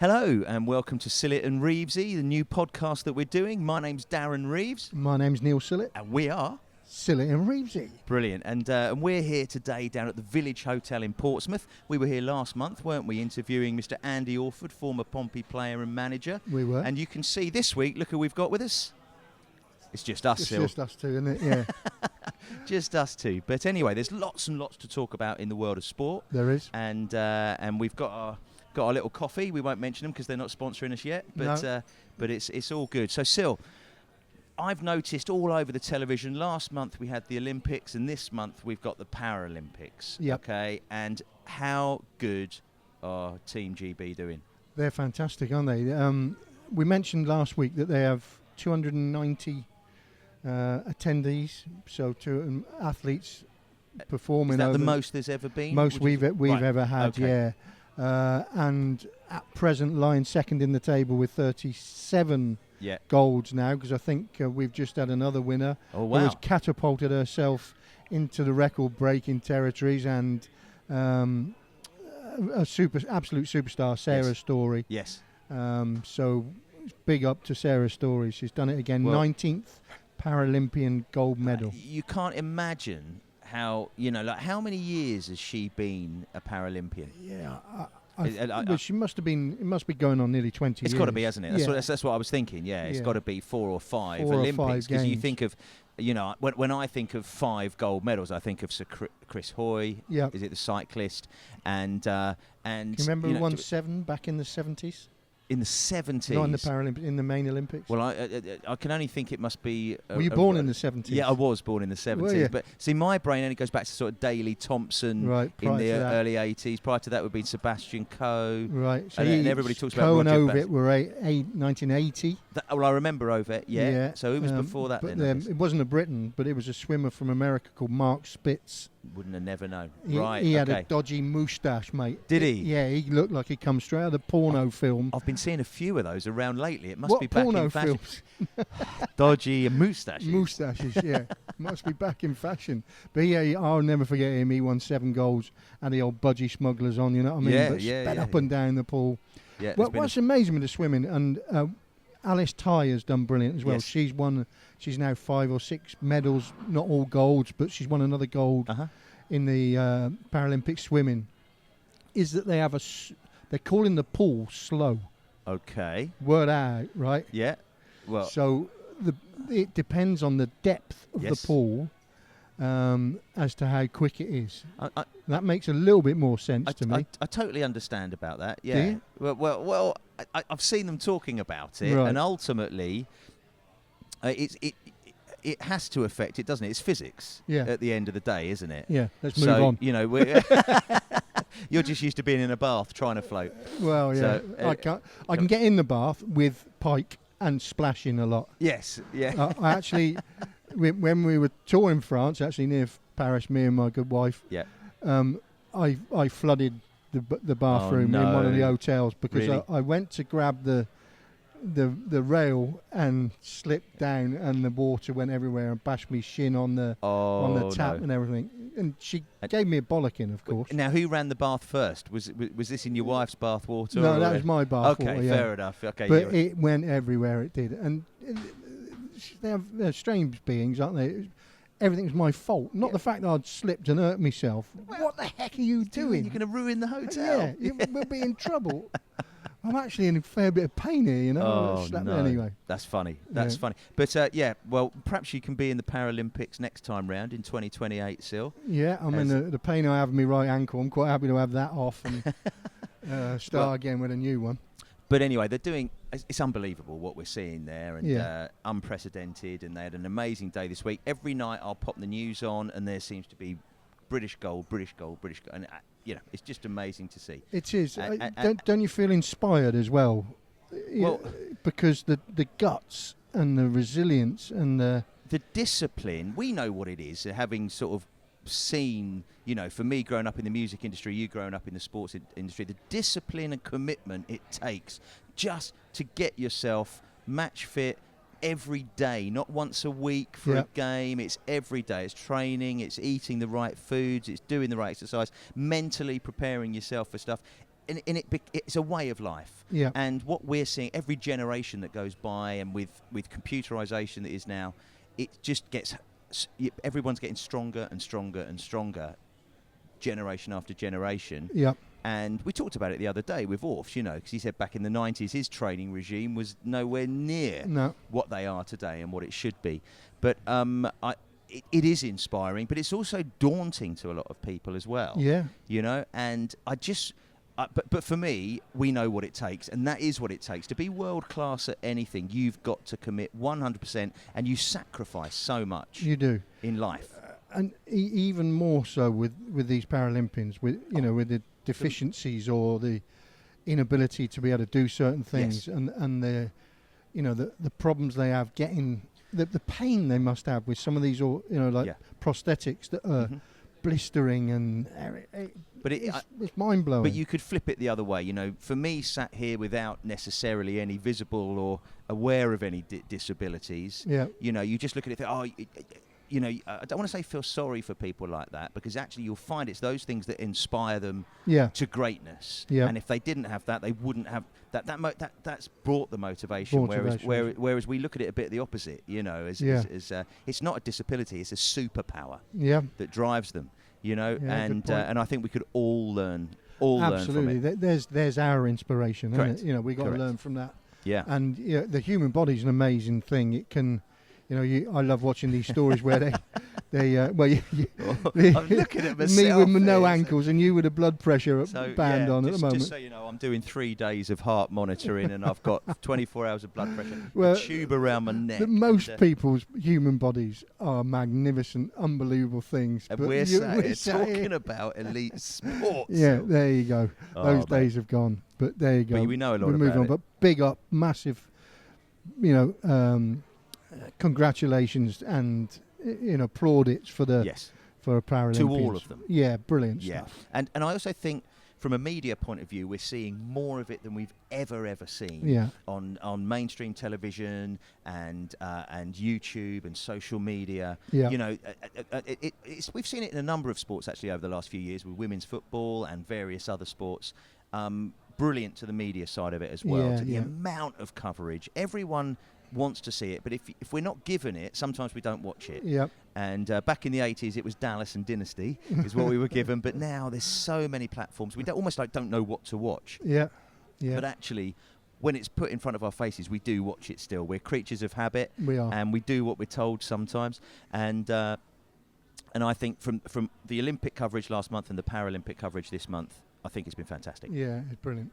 Hello and welcome to Sillett and Reevesy, the new podcast that we're doing. My name's Darren Reeves. My name's Neil Sillett. And we are Sillett and Reevesy. Brilliant. And we're here today down at the Village Hotel in Portsmouth. We were here last month, weren't we, interviewing Mr. Andy Orford, former Pompey player and manager. We were. And you can see this week, look who we've got with us. It's just us, Sil. It's just us two, isn't it? Yeah. Just us two. But anyway, there's lots and lots to talk about in the world of sport. There is. And we've got our little coffee. We won't mention them because they're not sponsoring us yet. But No. but it's all good. So, Sil, I've noticed all over the television, last month we had the Olympics and this month we've got the Paralypics. Yep. Okay, and how good are Team GB doing? They're fantastic, aren't they? We mentioned last week that they have 290 attendees, so athletes performing. Is that over the most there's ever been? most we've right. ever had, Okay. yeah. And at present lying second in the table with 37 Yeah. golds now, because I think we've just had another winner Oh, who wow. has catapulted herself into the record-breaking territories, and absolute superstar, Sarah Yes. Story. Yes. So big up to Sarah Story. She's done it again. Well, 19th Paralympian gold medal. You can't imagine how many years has she been a Paralympian? Yeah, I- she must have been. It must be going on nearly 20 It's years. got to be, hasn't it? That's, Yeah. that's what I was thinking. Yeah, it's Yeah. got to be 4 or 5 4 or 5 Olympics, because you games. think of, when I think of 5 gold medals, I think of Sir Chris Hoy. Yeah. Is it the cyclist? And Can you remember who won 7 back in the 70s? in the 70s? Not in the Paralympics, in the main Olympics. Well, I can only think it must be. Were you born in the 70s? Yeah, I was born in the 70s. you? But see, my brain only goes back to sort of Daley Thompson Right, in prior the to that. early 80s. Prior to that would be Sebastian Coe. Right. So And everybody talks about Coe and Roger Ovitt were 1980. Well, I remember Ovet, yeah. So who was before that but then? I guess? it wasn't a Briton, but it was a swimmer from America called Mark Spitz. Wouldn't have never known. He, Right, he had okay. a dodgy moustache, mate. Did he? Yeah, he looked like he come straight out of the porno film. I've been seeing a few of those around lately. It must What be back porno in fashion. films? Dodgy and moustaches. Moustaches, yeah. Must be back in fashion. But yeah, I'll never forget him. He won 7 golds, and the old budgie smugglers on, you know what I mean? Yeah, but yeah, sped yeah, up yeah. and down the pool. Yeah, Well, what's amazing with the swimming, and Alice Ty has done brilliant as well. Yes. She's now 5 or 6 medals, not all golds, but she's won another gold in the Paralympic swimming. Is that they have they're calling the pool slow. Okay. Word out, right? Yeah. Well, So it depends on the depth of Yes. the pool as to how quick it is. I That makes a little bit more sense to me. I totally understand about that. Yeah. you? Well, I've seen them talking about it, Right. and ultimately, it has to affect it, doesn't it? It's physics. Yeah. At the end of the day, isn't it? Yeah, let's move So on. we're you're just used to being in a bath trying to float. Well, yeah, So, I can get in the bath with pike and splashing a lot. Yes. Yeah. I actually, when we were touring France, actually near Paris, me and my good wife, Yeah. I flooded the bathroom in one of the no. hotels because Really? I went to grab the rail and slipped down, and the water went everywhere and bashed me shin on the tap no. and everything. And she gave me a bollocking, of course. Now, who ran the bath first? Was this in your wife's bath water? No, or that was my bath Okay, water, yeah. fair enough. Okay, But it went everywhere, it did. And they're strange beings, aren't they? Everything's my fault. Not the fact that I'd slipped and hurt myself. What the heck are you doing? You're going to ruin the hotel. Yeah, we'll be in trouble. I'm actually in a fair bit of pain here, you know. Oh, Slap no. me anyway. That's funny. That's Yeah. funny. But, well, perhaps you can be in the Paralympics next time round in 2028, Sil. Yeah, I mean, the pain I have in my right ankle, I'm quite happy to have that off and start again with a new one. But anyway, it's unbelievable what we're seeing there, and Yeah. unprecedented, and they had an amazing day this week. Every night I'll pop the news on, and there seems to be British gold, and it's just amazing to see. It is. And- Don't you feel inspired as well? Well- because the guts and the resilience and the discipline, we know what it is, having sort of seen, for me growing up in the music industry, you growing up in the sports industry, the discipline and commitment it takes just to get yourself match fit every day, not once a week for a game. It's every day. It's training, it's eating the right foods, it's doing the right exercise, mentally preparing yourself for stuff. it's a way of life. Yeah. And what we're seeing, every generation that goes by, and with computerization that is now, it just gets, everyone's getting stronger and stronger and stronger, generation after generation. Yeah. And we talked about it the other day with Orfs, because he said back in the 90s his training regime was nowhere near what they are today and what it should be. But it is inspiring, but it's also daunting to a lot of people as well. Yeah. And I just... but for me, we know what it takes, and that is what it takes. To be world-class at anything, you've got to commit 100%, and you sacrifice so much. You do. In life. And even more so with these Paralympians, with the deficiencies or the inability to be able to do certain things, yes. and the problems they have getting, the pain they must have with some of these, prosthetics that are blistering, and but it's mind blowing. But you could flip it the other way. For me, sat here without necessarily any visible or aware of any disabilities. Yeah. You just look at it. I don't want to say feel sorry for people like that, because actually you'll find it's those things that inspire them to greatness. Yeah. And if they didn't have that, they wouldn't have that. That's brought the motivation. Whereas we look at it a bit the opposite. It's not a disability; it's a superpower. Yeah. That drives them. And I think we could all learn. Absolutely. Learn from it. There's our inspiration. Correct. Isn't it? We got to learn from that. Yeah. And the human body's an amazing thing. It can. I love watching these stories where I'm looking at myself. Me with no ankles and you with a blood pressure band on at the moment. Just so you know, I'm doing 3 days of heart monitoring, and I've got 24 hours of blood pressure, a tube around my neck. Most people's human bodies are magnificent, unbelievable things. And we're sat here talking about elite sports. Yeah, there you go. Those days have gone, but there you go. But we know a lot about moving on, it. But big up, massive, congratulations and plaudits for for Paralympians. To all of them. Yeah, brilliant stuff. And I also think from a media point of view, we're seeing more of it than we've ever seen. Yeah. On mainstream television and YouTube and social media. Yeah. We've seen it in a number of sports actually over the last few years, with women's football and various other sports. Brilliant to the media side of it as well. The amount of coverage. Everyone wants to see it, but if we're not given it, sometimes we don't watch it. Yep. And back in the 80s, it was Dallas and Dynasty is what we were given, but now there's so many platforms. We almost don't know what to watch. Yeah. Yeah. But actually, when it's put in front of our faces, we do watch it still. We're creatures of habit. We are. And we do what we're told sometimes. And I think from the Olympic coverage last month and the Paralympic coverage this month, I think it's been fantastic. Yeah, it's brilliant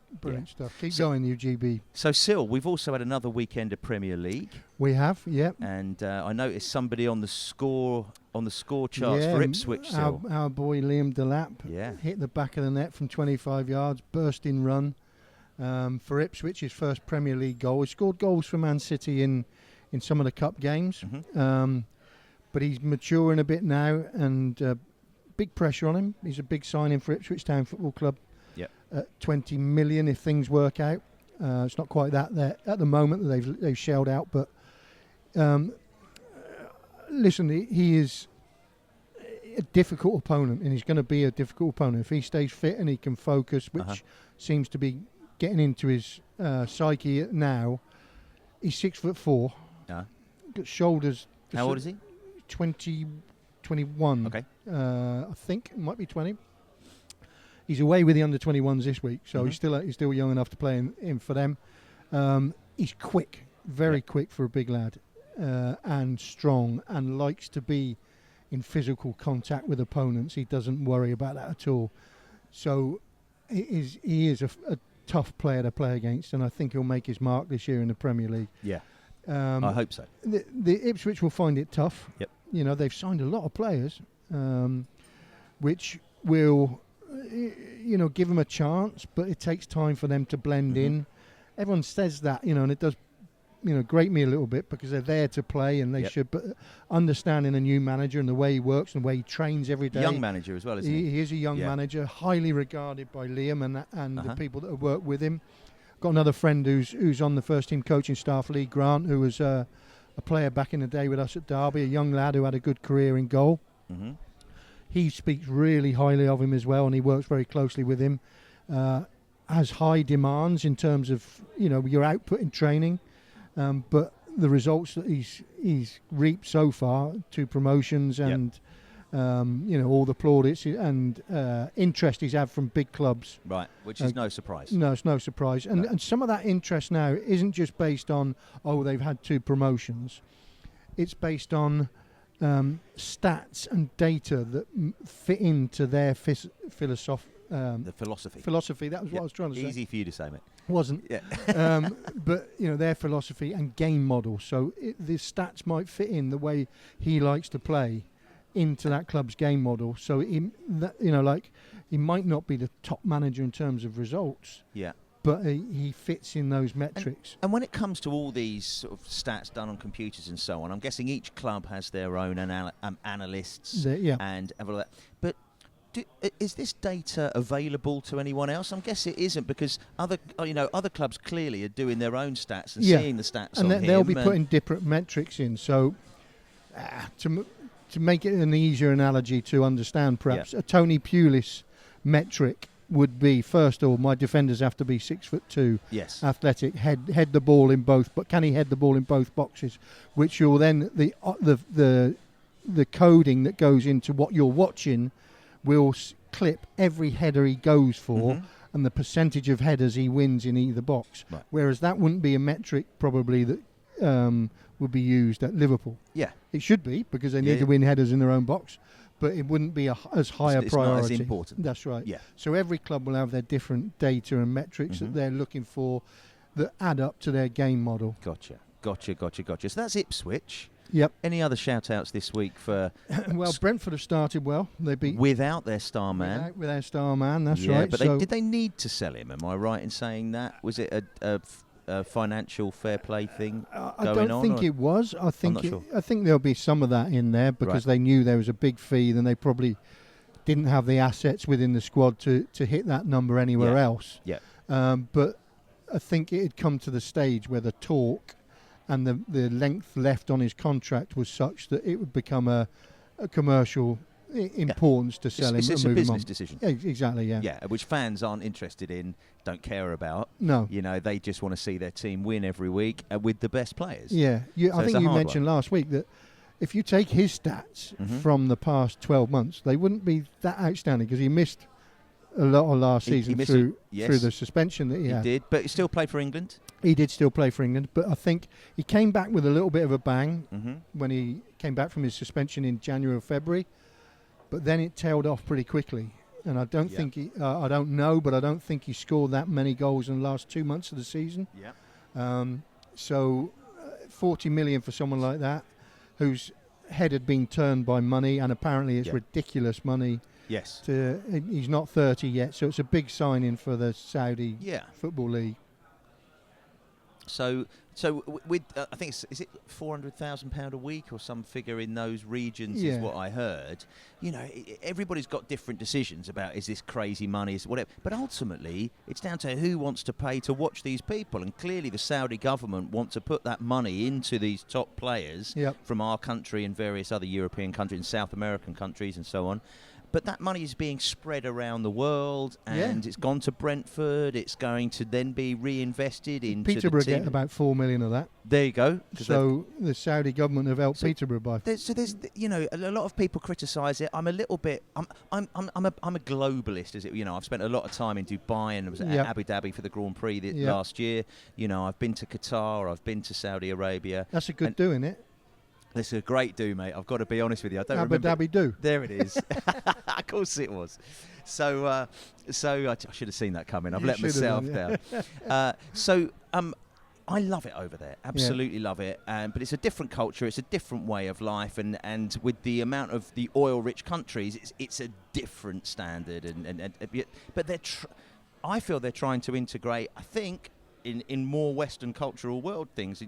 stuff. Keep going, UGB. So, Sil, we've also had another weekend of Premier League. We have, yeah. And I noticed somebody on the score charts for Ipswich. Our boy Liam Delap hit the back of the net from 25 yards, bursting run for Ipswich, his first Premier League goal. He scored goals for Man City in some of the cup games, but he's maturing a bit now, and big pressure on him. He's a big signing for Ipswich Town Football Club. Yep. 20 million if things work out. It's not quite that there at the moment that they've shelled out, but listen, he is a difficult opponent, and he's going to be a difficult opponent if he stays fit and he can focus, which seems to be getting into his psyche now. He's 6'4". Got shoulders. How old is he? 21. Okay. I think it might be 20. He's away with the under-21s this week, so he's still young enough to play in for them. He's quick, very quick for a big lad, and strong, and likes to be in physical contact with opponents. He doesn't worry about that at all. So he is a tough player to play against, and I think he'll make his mark this year in the Premier League. Yeah, I hope so. The Ipswich will find it tough. Yep. They've signed a lot of players, which will, give them a chance, but it takes time for them to blend in. Everyone says that, and it does, grate me a little bit, because they're there to play and they should, but understanding a new manager and the way he works and the way he trains every day. Young manager as well, isn't he? He is a young manager, highly regarded by Liam and the people that have worked with him. Got another friend who's on the first team coaching staff, Lee Grant, who was a player back in the day with us at Derby, a young lad who had a good career in goal. He speaks really highly of him as well, and he works very closely with him. has high demands in terms of your output in training, but the results that he's reaped so far, 2 promotions and all the plaudits and interest he's had from big clubs. Right, which is no surprise. No, it's no surprise. And some of that interest now isn't just based on, they've had 2 promotions. It's based on stats and data that fit into their philosophy. The philosophy. Philosophy, that was what I was trying to say. Easy for you to say, mate. Wasn't. Yeah. But, their philosophy and game model. So the stats might fit in the way he likes to play into that club's game model. So, he might not be the top manager in terms of results. Yeah. But he fits in those metrics. And when it comes to all these sort of stats done on computers and so on, I'm guessing each club has their own analysts and all that. But is this data available to anyone else? I guess it isn't, because other clubs clearly are doing their own stats and seeing the stats and on they'll him be putting different metrics in. So to make it an easier analogy to understand, perhaps a Tony Pulis metric would be, first of all, my defenders have to be 6'2", athletic, head the ball in both, but can he head the ball in both boxes? Which you'll then the coding that goes into what you're watching will clip every header he goes for and the percentage of headers he wins in either box. Right. Whereas that wouldn't be a metric probably that would be used at Liverpool. Yeah, it should be, because they need to win headers in their own box. But it wouldn't be as high a priority. Not as important. That's right. Yeah. So every club will have their different data and metrics that they're looking for that add up to their game model. Gotcha. So that's Ipswich. Yep. Any other shout-outs this week for... Well, Brentford have started well. They beat... Without their star man. Without their star man, that's right. But did they need to sell him? Am I right in saying that? Was it a financial fair play thing I don't think it was. I think sure. I think there'll be some of that in there, because they knew there was a big fee, and they probably didn't have the assets within the squad to hit that number anywhere else. Yeah. But I think it had come to the stage where the talk and the length left on his contract was such that it would become a commercial importance to sell him. It's and a move business him on. decision. Exactly, yeah. Yeah, which fans aren't interested in, don't care about. No. They just want to see their team win every week with the best players. Yeah. I think you mentioned last week that if you take his stats from the past 12 months, they wouldn't be that outstanding, because he missed a lot of last season through the suspension that he had. He did, but he still played for England. He did still play for England, but I think he came back with a little bit of a bang when he came back from his suspension in January or February, but then it tailed off pretty quickly. And I don't think I don't know, but I don't think he scored that many goals in the last 2 months of the season. Yeah. So 40 million for someone like that, whose head had been turned by money, and apparently it's ridiculous money. Yes. He's not 30 yet, so it's a big signing for the Saudi Football League. So with I think is it £400,000 a week or some figure in those regions is what I heard. Everybody's got different decisions about, is this crazy money, is whatever. But ultimately, it's down to who wants to pay to watch these people. And clearly, the Saudi government want to put that money into these top players from our country and various other European countries and South American countries and so on. But that money is being spread around the world, and it's gone to Brentford. It's going to then be reinvested into Peterborough the team. get about 4 million of that. There you go. So the Saudi government have helped Peterborough by. There's a lot of people criticise it. I'm a little bit. I'm a globalist, as it. I've spent a lot of time in Dubai, and I was at Abu Dhabi for the Grand Prix last year. I've been to Qatar. I've been to Saudi Arabia. That's a good do, isn't it? It's a great do, mate. I've got to be honest with you. I don't Abu remember. Dhabi do. There it is. Of course it was. So I should have seen that coming. I've let myself down. I love it over there. Absolutely love it. But it's a different culture. It's a different way of life. And with the amount of the oil-rich countries, it's a different standard. But I feel they're trying to integrate, I think, in more Western cultural world things.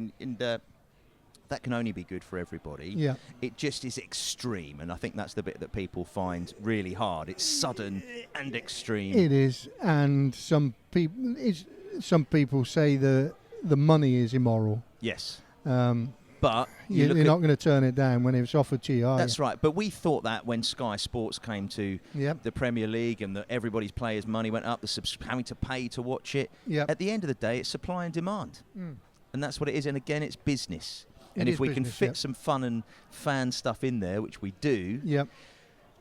That can only be good for everybody. Yeah. It just is extreme, and I think that's the bit that people find really hard. It's sudden and extreme. It is, and some people say the money is immoral. Yes. But you're not going to turn it down when it's offered to you, are That's you? right. But we thought that when Sky Sports came to the Premier League and everybody's players' money went up, having to pay to watch it. Yep. At the end of the day, it's supply and demand. And that's what it is. And again, it's business. And if we can fit some fun and fan stuff in there, which we do. Yep.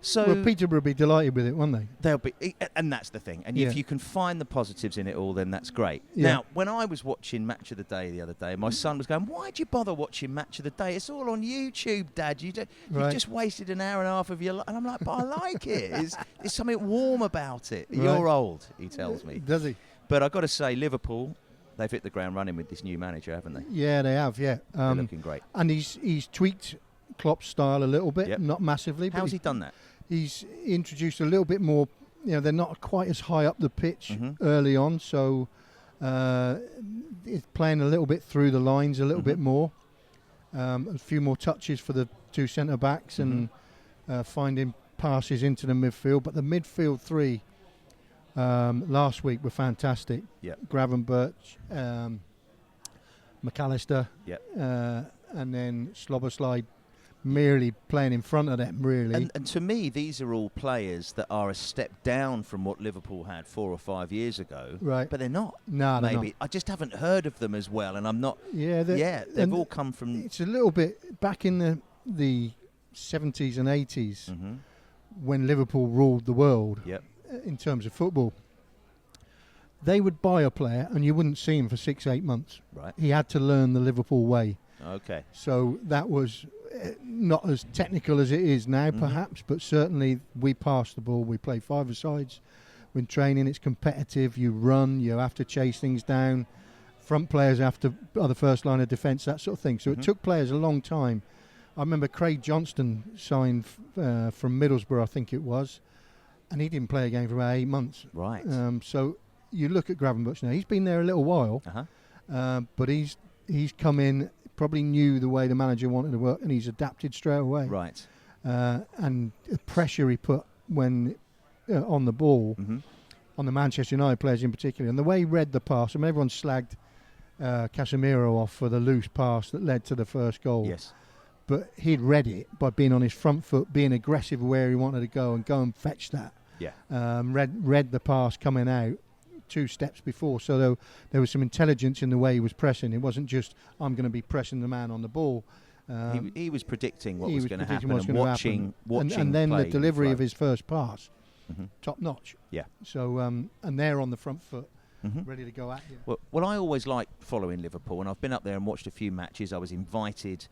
So well, Peterborough would be delighted with it, won't they? They'll be, and that's the thing. And if you can find the positives in it all, then that's great. Yeah. Now, when I was watching Match of the Day the other day, my son was going, "Why'd you bother watching Match of the Day? It's all on YouTube, Dad. You've just wasted an hour and a half of your life." And I'm like, "But I like it. There's something warm about it." Right. You're old, he tells me. Does he? But I've got to say, Liverpool, they've hit the ground running with this new manager, haven't they? Yeah, they have. Yeah, they're looking great. And he's tweaked Klopp's style a little bit, not massively. How's he done that? He's introduced a little bit more. They're not quite as high up the pitch early on, so it's playing a little bit through the lines a little bit more. A few more touches for the two centre backs and finding passes into the midfield. But the midfield three last week were fantastic. Yep. Gravenberch, McAllister, and then Slobberslide merely playing in front of them, really. And to me, these are all players that are a step down from what Liverpool had 4 or 5 years ago. Right. But they're not. No, maybe. They're not. I just haven't heard of them as well, and I'm not. They've all come from. It's a little bit back in the 70s and 80s when Liverpool ruled the world in terms of football. They would buy a player and you wouldn't see him for 6-8 months. Right. He had to learn the Liverpool way. Okay. So that was not as technical as it is now, perhaps, but certainly we pass the ball. We play five-a-sides. When training, it's competitive. You run. You have to chase things down. Front players have to are the first line of defence, that sort of thing. So it took players a long time. I remember Craig Johnston signed from Middlesbrough, I think it was, and he didn't play a game for about 8 months. Right. So you look at Gravenberch now. He's been there a little while, but he's come in, probably knew the way the manager wanted to work, and he's adapted straight away. Right. And the pressure he put when on the ball, on the Manchester United players in particular, and the way he read the pass. I mean, everyone slagged Casemiro off for the loose pass that led to the first goal. Yes. But he'd read it by being on his front foot, being aggressive where he wanted to go and fetch that. Yeah. Read the pass coming out 2 steps before, so there was some intelligence in the way he was pressing. It wasn't just, I'm going to be pressing the man on the ball. He was predicting what was going to happen and watching and then the delivery of his first pass, top notch. Yeah. So and they're on the front foot, ready to go at you. Well, I always like following Liverpool, and I've been up there and watched a few matches. I was invited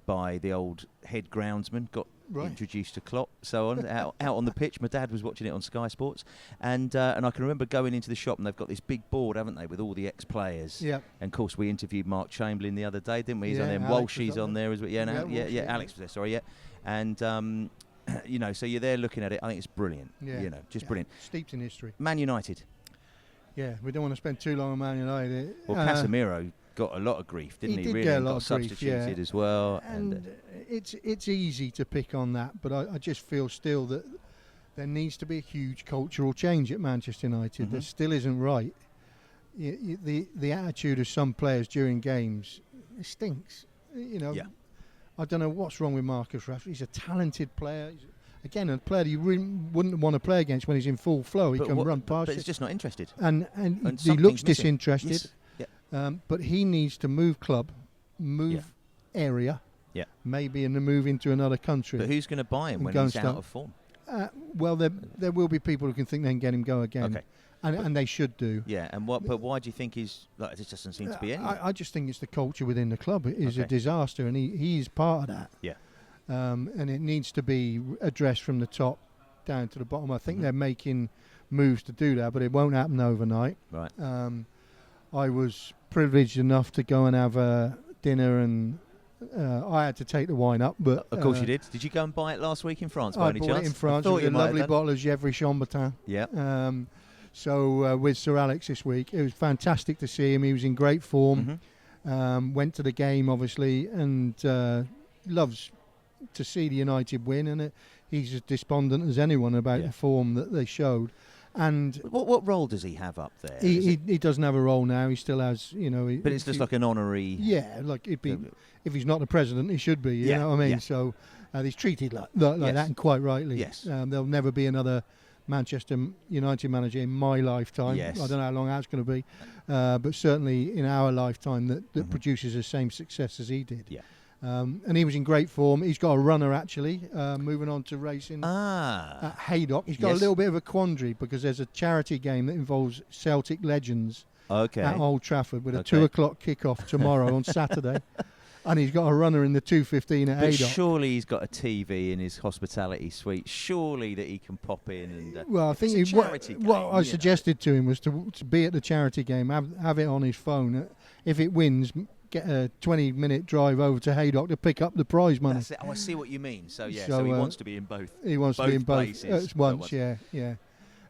by the old head groundsman, got introduced to Klopp, so on, out on the pitch. My dad was watching it on Sky Sports, and I can remember going into the shop, and they've got this big board, haven't they, with all the ex-players. Yeah. And of course, we interviewed Mark Chamberlain the other day, didn't we? He's on there. Walshy's on there as well. Alex was there. Sorry, and so you're there looking at it. I think it's brilliant. Yeah. Brilliant. Steeped in history. Man United. Yeah, we don't want to spend too long on Man United. Well, Casemiro got a lot of grief, didn't he? Did really, get a lot got of substituted grief, as well. And it's easy to pick on that, but I just feel still that there needs to be a huge cultural change at Manchester United. That still isn't right. The attitude of some players during games, it stinks. I don't know what's wrong with Marcus Rashford. He's a talented player. Again, a player you really wouldn't want to play against when he's in full flow. He can run past but he's just not interested. And he looks disinterested. Yes. Yeah. But he needs to move club, area, maybe and move into another country. But who's going to buy him when he's out of form? Well, there will be people who can think they can get him go again. Okay. And they should do. Yeah, but why do you think he's like? This doesn't seem to be any. I just think it's the culture within the club. It is a disaster, and he's part of that. Yeah. And it needs to be addressed from the top down to the bottom. I think they're making moves to do that, but it won't happen overnight. Right. I was privileged enough to go and have a dinner, and I had to take the wine up. But of course you did. Did you go and buy it last week in France? I bought it in France. It was a lovely bottle of Gevrey Chambertin. Yeah. So with Sir Alex this week, it was fantastic to see him. He was in great form. Went to the game, obviously, and loves to see the United win, and he's as despondent as anyone about the form that they showed. And what role does he have up there? he doesn't have a role now. He still has, But it's just like an honorary. Yeah, like it'd be if he's not the president, he should be. You know what I mean? Yeah. So he's treated like that, and quite rightly. Yes. There'll never be another Manchester United manager in my lifetime. Yes. I don't know how long that's going to be, but certainly in our lifetime that produces the same success as he did. Yeah. And he was in great form. He's got a runner actually, moving on to racing at Haydock. He's got a little bit of a quandary because there's a charity game that involves Celtic legends at Old Trafford with a 2 o'clock kickoff tomorrow on Saturday. And he's got a runner in the 2:15 at Haydock. Surely he's got a TV in his hospitality suite. Surely that he can pop in and. Well, I think what I suggested to him was to be at the charity game, have it on his phone. If it wins, get a 20-minute drive over to Haydock to pick up the prize money. That's it. Oh, I see what you mean. So he wants to be in both. He wants to be in both places at once. Yeah.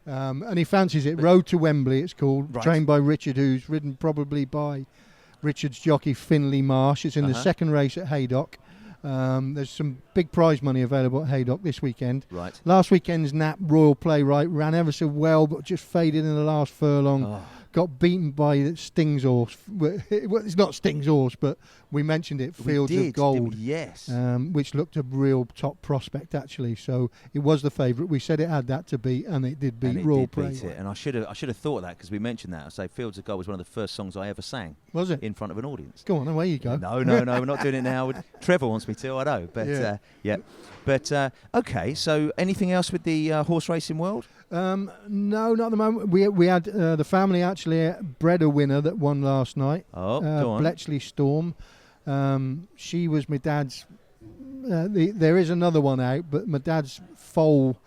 And he fancies it. Road to Wembley, it's called. Right. Trained by Richard, who's ridden probably by Richard's jockey Finley Marsh. It's in the second race at Haydock. There's some big prize money available at Haydock this weekend. Right. Last weekend's Nap Royal Playwright ran ever so well, but just faded in the last furlong. Got beaten by Sting's horse. Well, it's not Sting's horse, but we mentioned it, Fields of Gold. Yes. Which looked a real top prospect, actually. So it was the favourite. We said it had that to beat, and it did beat Royal Playwright. And I should have thought of that because we mentioned that. I say Fields of Gold was one of the first songs I ever sang. Was it? In front of an audience. Go on, away you go. No, we're not doing it now. Trevor wants me to, I know. But, But, okay, so anything else with the horse racing world? No, not at the moment. We had the family actually bred a winner that won last night. Oh, go on. Bletchley Storm. She was my dad's. There is another one out, but my dad's foal,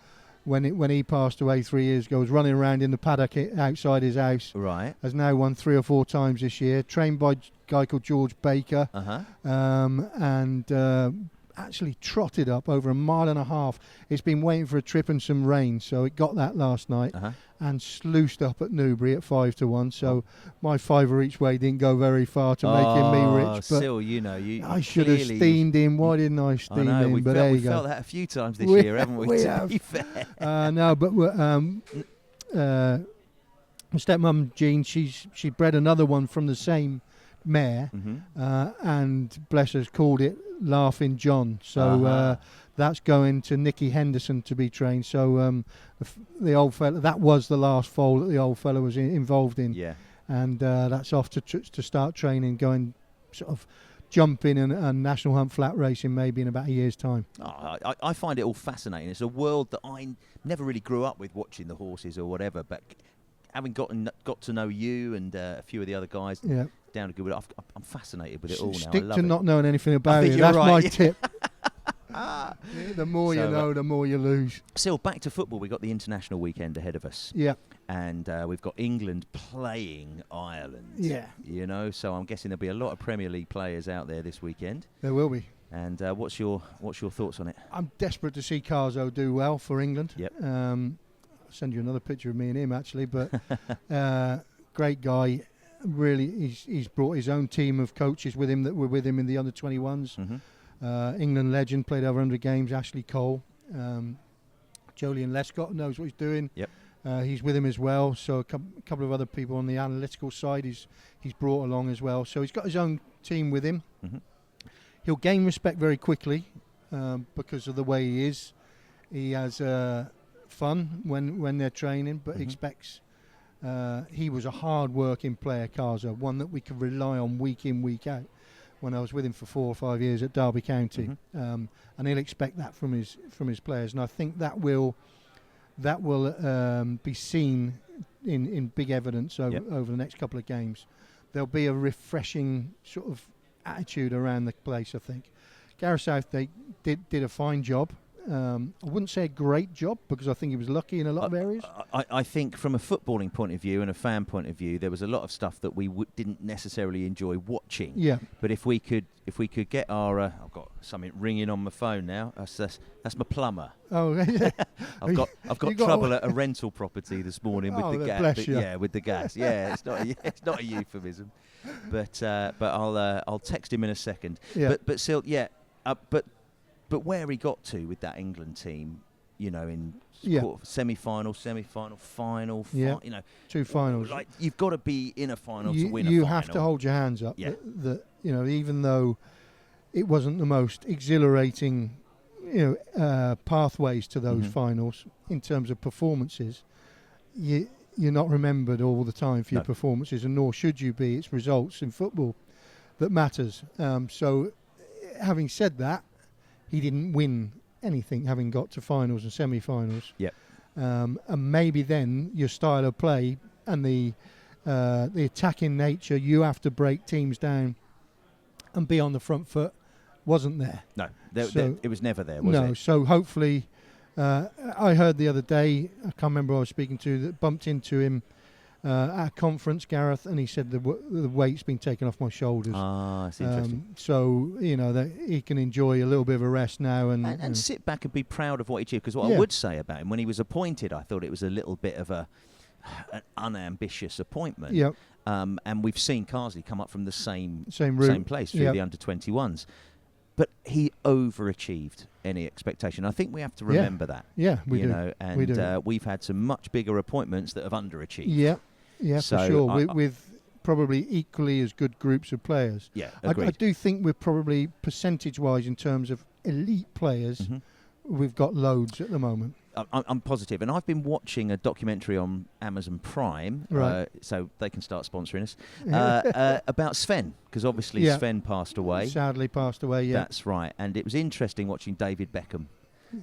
when he passed away 3 years ago, was running around in the paddock outside his house. Right. Has now won 3 or 4 times this year. Trained by a guy called George Baker. And actually trotted up over 1.5 miles. It's been waiting for a trip and some rain, so it got that last night and sluiced up at Newbury at 5-1. So my fiver each way didn't go very far to making me rich. But still, I should have steamed him. Why didn't I steam him? We felt that a few times this year, haven't we? To be fair. No, but my stepmum Jean, she bred another one from the same mare, and bless her, called it Laughing John. So that's going to Nicky Henderson to be trained. So the old fella, that was the last foal that the old fella was involved in. Yeah. And that's off to start training, going sort of jumping and national hunt flat racing maybe in about a year's time. I find it all fascinating. It's a world that I never really grew up with, watching the horses or whatever, but having got to know you and a few of the other guys down to Goodwood, I'm fascinated with it all now. Stick to not knowing anything about it. That's my tip. The more you know, the more you lose. Still, back to football. We've got the international weekend ahead of us. Yeah. And we've got England playing Ireland. Yeah. So I'm guessing there'll be a lot of Premier League players out there this weekend. There will be. And what's your thoughts on it? I'm desperate to see Carzo do well for England. Yep. I'll send you another picture of me and him actually, but great guy. Really, he's brought his own team of coaches with him that were with him in the under 21s. England legend, played over 100 games. Ashley Cole, Jolyon Lescott knows what he's doing. Yep. He's with him as well. So a couple of other people on the analytical side he's brought along as well. So he's got his own team with him. He'll gain respect very quickly because of the way he is. He has fun when they're training, but expects. He was a hard-working player, Carzo, one that we could rely on week in, week out. When I was with him for 4 or 5 years at Derby County, and he'll expect that from his players, and I think that will be seen in big evidence over the next couple of games. There'll be a refreshing sort of attitude around the place, I think. Gareth Southgate did a fine job. I wouldn't say a great job because I think he was lucky in a lot of areas. I think from a footballing point of view and a fan point of view, there was a lot of stuff that we didn't necessarily enjoy watching. Yeah. But if we could get our, I've got something ringing on my phone now. That's my plumber. Oh, yeah. I've got trouble at a rental property this morning with the gas. Yeah, with the gas. Yeah, it's not a euphemism. But I'll text him in a second. Yeah. But still, yeah. But where he got to with that England team, you know, in Yeah. semi-final, final, Yeah. you know, 2 finals. like you've got to be in a final to win a You final. have to hold your hands up. Yeah. That you know, even though it wasn't the most exhilarating, pathways to those finals in terms of performances, you're not remembered all the time for your performances, and nor should you be. It's results in football that matters. So, having said that, he didn't win anything, having got to finals and semi-finals. Yep. And maybe then your style of play and the attacking nature, you have to break teams down and be on the front foot, wasn't there. No, it was never there, was it? No, so hopefully, I heard the other day, I can't remember who I was speaking to, that bumped into him at a conference, Gareth, and he said the weight's been taken off my shoulders. Ah, that's interesting. So, that he can enjoy a little bit of a rest now. And sit back and be proud of what he achieved. Because what I would say about him, when he was appointed, I thought it was a little bit of an unambitious appointment. Yep. And we've seen Carsley come up from the same place through Yep. the under-21s. But he overachieved any expectation. I think we have to remember that. Yeah, we do. And we do. We've had some much bigger appointments that have underachieved. Yeah, so for sure. With probably equally as good groups of players. Yeah, I agreed. do think we're probably percentage-wise in terms of elite players, we've got loads at the moment. I'm positive, and I've been watching a documentary on Amazon Prime, Right. So they can start sponsoring us, about Sven, because obviously Sven passed away. Sadly passed away, yeah. That's right, and it was interesting watching David Beckham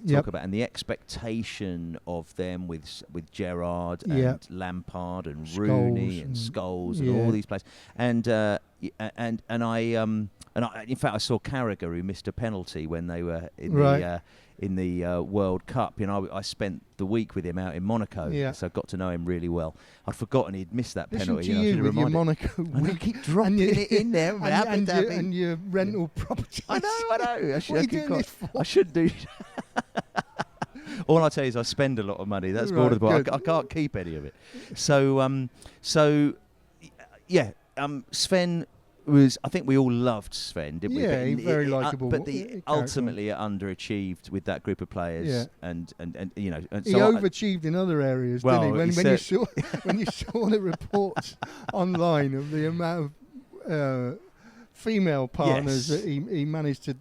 talk about, and the expectation of them with Gerrard and Lampard and Rooney and Scholes and all these players, and I in fact I saw Carragher, who missed a penalty when they were in the World Cup. I spent the week with him out in Monaco, so I got to know him really well. I'd forgotten he'd missed that penalty. Listen to you with your Monaco week. I keep dropping it in there. And your rental properties. I know. What are you doing this for? I shouldn't do. All I tell you is I spend a lot of money. That's more than the point. I can't keep any of it. So, Sven was. I think we all loved Sven, didn't we? Yeah, very likeable. But ultimately underachieved with that group of players. Yeah. And he so overachieved in other areas, didn't he? When you saw the reports online of the amount of female partners that he managed to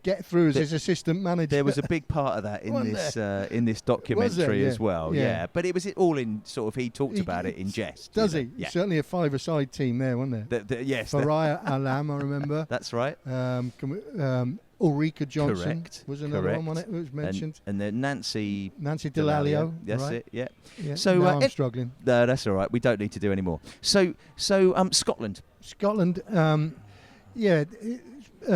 get through as his assistant manager. There was a big part of that in this documentary as well. Yeah, but it was all in sort of, he talked about it in jest. Does he? Yeah. Certainly a five-a-side team there, wasn't there? Yes. Faraya Alam, I remember. That's right. Ulrika Johnson Correct. was another one, wasn't it? It was mentioned. And then Nancy Delalio. That's right. it. Yeah. So now I'm struggling. No, that's all right. We don't need to do any more. So Scotland.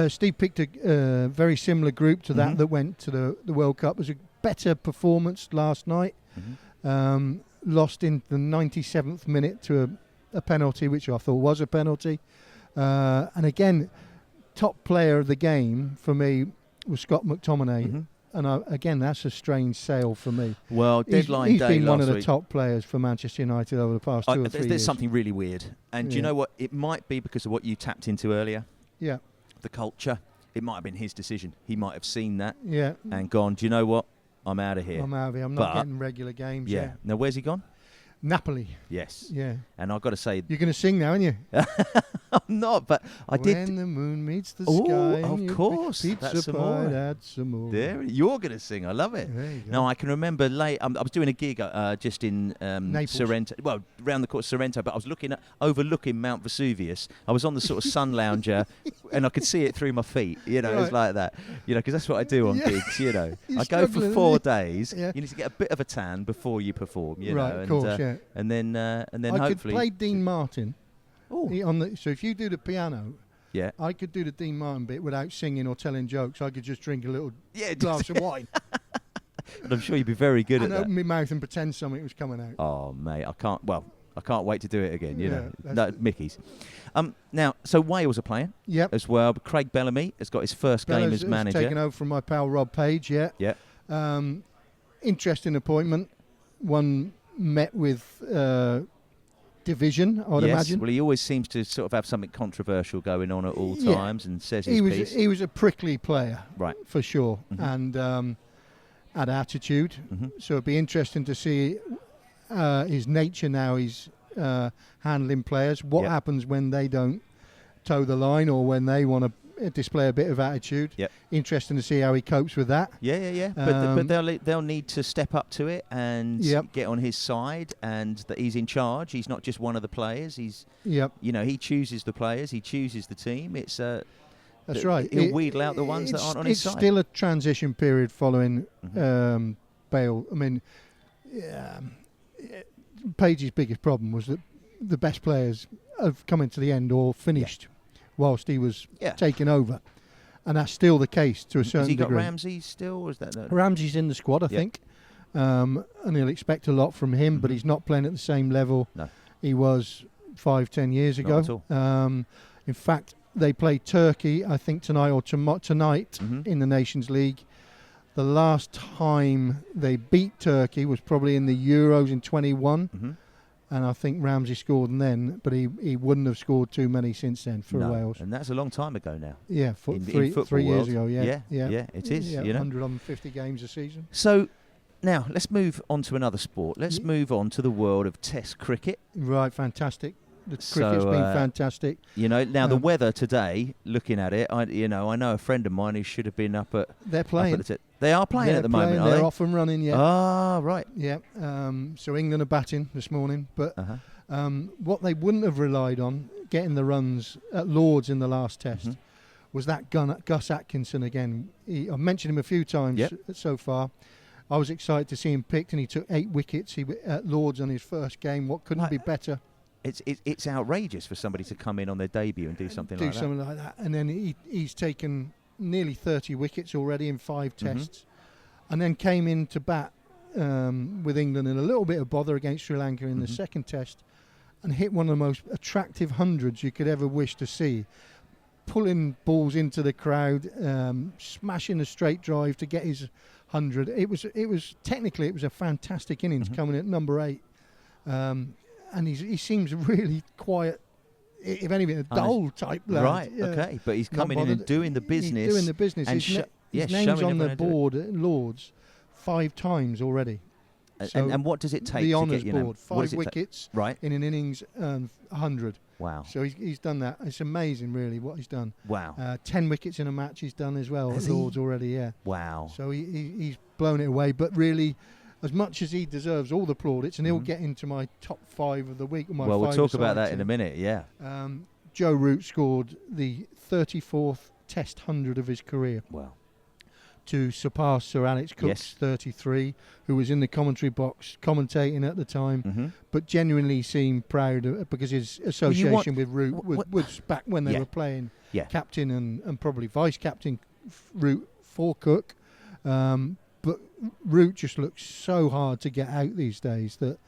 Steve picked a very similar group to that went to the World Cup. It was a better performance last night. Lost in the 97th minute to a penalty, which I thought was a penalty. And again, top player of the game for me was Scott McTominay. And again, that's a strange sale for me. Well, deadline he's day been one of the week. top players for Manchester United over the past 2 or 3 years. There's something really weird. And do you know what? It might be because of what you tapped into earlier. Yeah. The culture. It might have been his decision. He might have seen that and gone, do you know what? I'm out of here. I'm out of here. I'm not getting regular games. Yeah. Now, where's he gone? Napoli. Yes. Yeah. And I've got to say... You're going to sing now, aren't you? I'm not, but I did... When the moon meets the sky... of course. Pizza pie, add some more. There, you're going to sing. I love it. There you go. No, I can remember I was doing a gig just in Sorrento. Well, around the court of Sorrento, but I was overlooking Mount Vesuvius. I was on the sort of sun lounger, and I could see it through my feet. It was like that. Because that's what I do on gigs. I go for 4 days. Yeah. You need to get a bit of a tan before you perform. Of course, and then I hopefully could play Dean Martin. So if you do the piano, I could do the Dean Martin bit without singing or telling jokes. I could just drink a little glass of wine. But I'm sure you'd be very good at that. And open my mouth and pretend something was coming out. Oh, mate, I can't wait to do it again. No, Mickey's. Now, so Wales are playing as well. But Craig Bellamy has got his first game as manager. Taken over from my pal Rob Page. Yeah. Interesting appointment. One met with division, I would imagine. Well, he always seems to sort of have something controversial going on at all times, and says his piece. He was a prickly player, right, for sure. And had attitude. So it'd be interesting to see his nature now. He's handling players. What happens when they don't toe the line or when they want to display a bit of attitude? Interesting to see how he copes with that. But they'll need to step up to it and get on his side, and that he's in charge. He's not just one of the players. He's he chooses the players. He chooses the team. It's that's right. He'll wheedle out the ones that aren't on his side. It's still a transition period following Bale. I mean, Page's biggest problem was that the best players have come into the end or finished whilst he was taking over. And that's still the case to a certain degree. Has he got Ramsey still? Or is that Ramsey's in the squad, I think. And he'll expect a lot from him, but he's not playing at the same level he was 5-10 years ago. Not at all. In fact, they play Turkey, I think, tonight or tonight in the Nations League. The last time they beat Turkey was probably in the Euros in 21. And I think Ramsey scored then, but he wouldn't have scored too many since then for Wales. And that's a long time ago now. Yeah, three years ago. Yeah, it is. Yeah, 150 games a season. So now let's move on to another sport. Let's move on to the world of Test cricket. Right, fantastic. The cricket's been fantastic. Now the weather today, looking at it, I know a friend of mine who should have been up at. They're playing. They are playing at the moment, are They're they? off and running, yeah. Ah, right. Yeah. So England are batting this morning, but what they wouldn't have relied on, getting the runs at Lord's in the last test, was that Gus Atkinson again. I've mentioned him a few times so far. I was excited to see him picked, and he took 8 wickets at Lord's on his first game. What couldn't be better? It's outrageous for somebody to come in on their debut and do something like that. And then he's taken nearly 30 wickets already in 5 tests, and then came in to bat with England in a little bit of bother against Sri Lanka in the second test, and hit one of the most attractive hundreds you could ever wish to see, pulling balls into the crowd, smashing a straight drive to get his 100. It was technically a fantastic innings coming at number 8. And he seems really quiet, if anything, a dull type lad. Right, okay. But he's coming in and doing the business. He's doing the business. And his name's on the board at Lord's 5 times already. And what does it take the to honours get, board? 5 wickets in an innings, 100. Wow. So he's done that. It's amazing, really, what he's done. Wow. 10 wickets in a match he's done as well at Lord's already, yeah. Wow. So he's blown it away. But really, as much as he deserves all the plaudits, and he'll get into my top 5 of the week. Well, we'll talk about that in a minute, yeah. Joe Root scored the 34th Test 100 of his career. Wow. To surpass Sir Alex Cook's 33, who was in the commentary box commentating at the time, but genuinely seemed proud because his association with Root was back when they were playing captain and probably vice-captain Root for Cook. But Root just looks so hard to get out these days that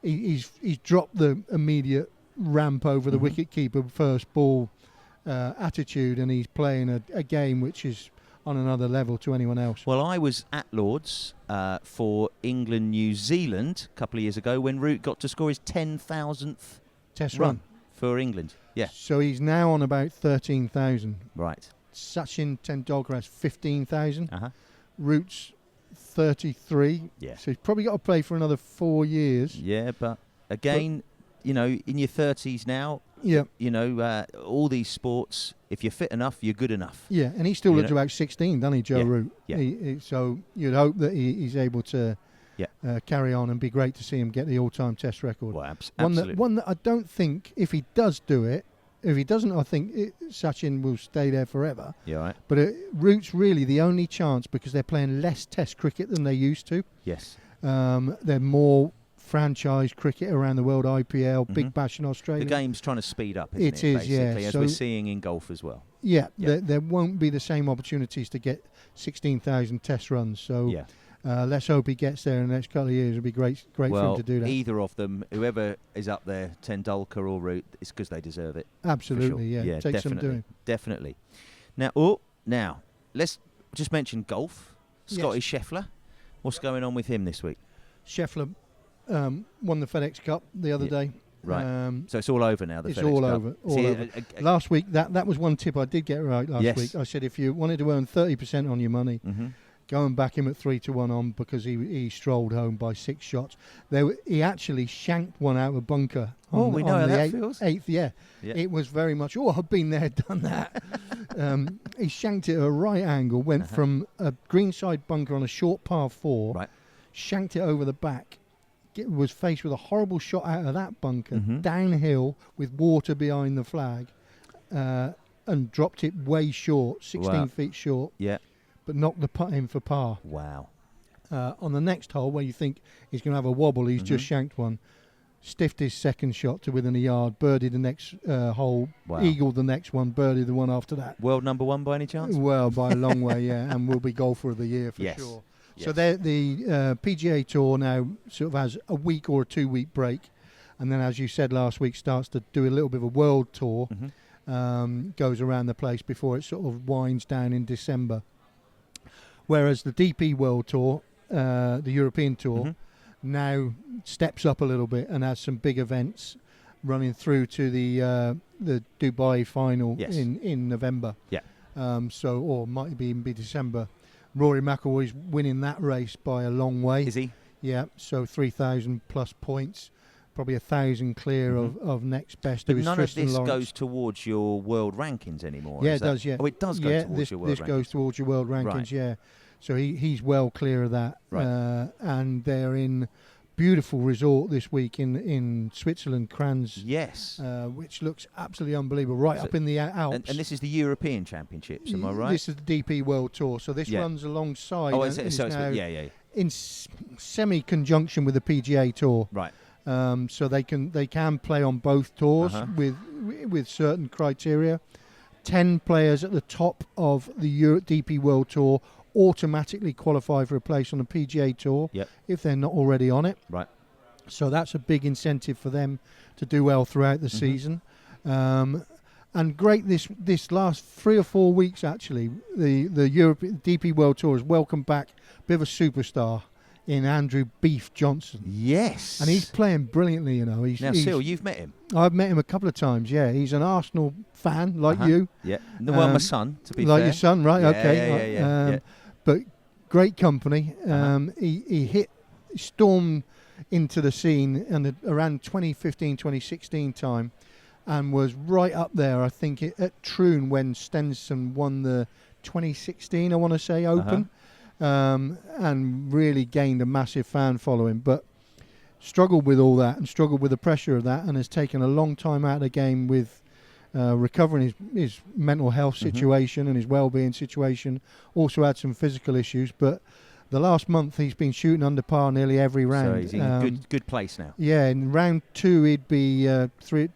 he's dropped the immediate ramp over the wicket-keeper first ball attitude, and he's playing a game which is on another level to anyone else. Well, I was at Lord's for England-New Zealand a couple of years ago when Root got to score his 10,000th Test run for England. Yeah. So he's now on about 13,000. Right. Sachin Tendulkar has 15,000. Root's 33. Yeah. So he's probably got to play for another 4 years. Yeah, but again, in your 30s now, all these sports, if you're fit enough, you're good enough. Yeah, and he still looks about 16, doesn't he, Joe Root? Yeah. So you'd hope that he's able to carry on, and be great to see him get the all-time Test record. Well, absolutely. One that I don't think, if he does do it, if he doesn't, I think Sachin will stay there forever. Yeah, right. But Root's really the only chance, because they're playing less Test cricket than they used to. Yes. They're more franchise cricket around the world, IPL, Big Bash in Australia. The game's trying to speed up, isn't it? It is, basically, yeah. as we're seeing in golf as well. Yeah, there won't be the same opportunities to get 16,000 Test runs. So let's hope he gets there in the next couple of years. It'll be great for him to do that. Either of them, whoever is up there, Tendulkar or Root, it's because they deserve it. Absolutely, sure. yeah. Takes some doing. Definitely. Now, let's just mention golf. Scotty Scheffler. What's going on with him this week? Scheffler won the FedEx Cup the other day. Right. So it's all over now, it's FedEx all Cup. over. All over. Last week, that was one tip I did get right last week. I said if you wanted to earn 30% on your money, Go and back him at 3-1 on because he strolled home by 6 shots. He actually shanked one out of a bunker. We know how that feels. Eighth, yeah. It was very much, I've been there, done that. He shanked it at a right angle, went from a greenside bunker on a short par 4, shanked it over the back, was faced with a horrible shot out of that bunker, downhill with water behind the flag, and dropped it way short, 16 feet short. Yeah. But knocked the putt in for par. Wow. On the next hole, where you think he's going to have a wobble, he's just shanked one. Stiffed his second shot to within a yard, birdied the next hole, eagled the next one, birdied the one after that. World number 1 by any chance? Well, by a long way, yeah, and will be golfer of the year for sure. Yes. So the PGA Tour now sort of has a week or a 2-week break, and then, as you said last week, starts to do a little bit of a world tour, goes around the place before it sort of winds down in December. Whereas the DP World Tour, the European Tour, now steps up a little bit and has some big events running through to the Dubai final in November. Yeah. Or might even be December. Rory McIlroy's winning that race by a long way. Is he? Yeah. So 3,000 plus points. Probably 1,000 clear of next best. But none Tristan of this Lawrence. goes towards your world rankings anymore. Yeah, it does. Yeah. Oh, it does go towards your world rankings. This goes towards your world rankings. Right. Yeah. So he's well clear of that. Right. And they're in beautiful resort this week in Switzerland, Kranz. Yes. Which looks absolutely unbelievable, up in the Alps. And this is the European Championships, am I right? This is the DP World Tour. So this runs alongside. Oh, in semi-conjunction with the PGA Tour. Right. So they can play on both tours with certain criteria. 10 players at the top of the DP World Tour automatically qualify for a place on the PGA Tour if they're not already on it. Right. So that's a big incentive for them to do well throughout the season. And great this last 3 or 4 weeks actually, the European DP World Tour has welcomed back a bit of a superstar in Andrew Beef Johnson. Yes. And he's playing brilliantly, you know. Sil, you've met him? I've met him a couple of times, yeah. He's an Arsenal fan, like you. Yeah. Well, my son, to be like fair. Your son, right, okay. Yeah. But great company. He stormed into the scene around 2015, 2016 time and was right up there, I think, at Troon when Stenson won the 2016, I want to say, Open. And really gained a massive fan following, but struggled with all that and struggled with the pressure of that, and has taken a long time out of the game with recovering his mental health situation and his well-being situation. Also had some physical issues, but the last month he's been shooting under par nearly every round. So he's in a good place now. Yeah, in round 2 he'd be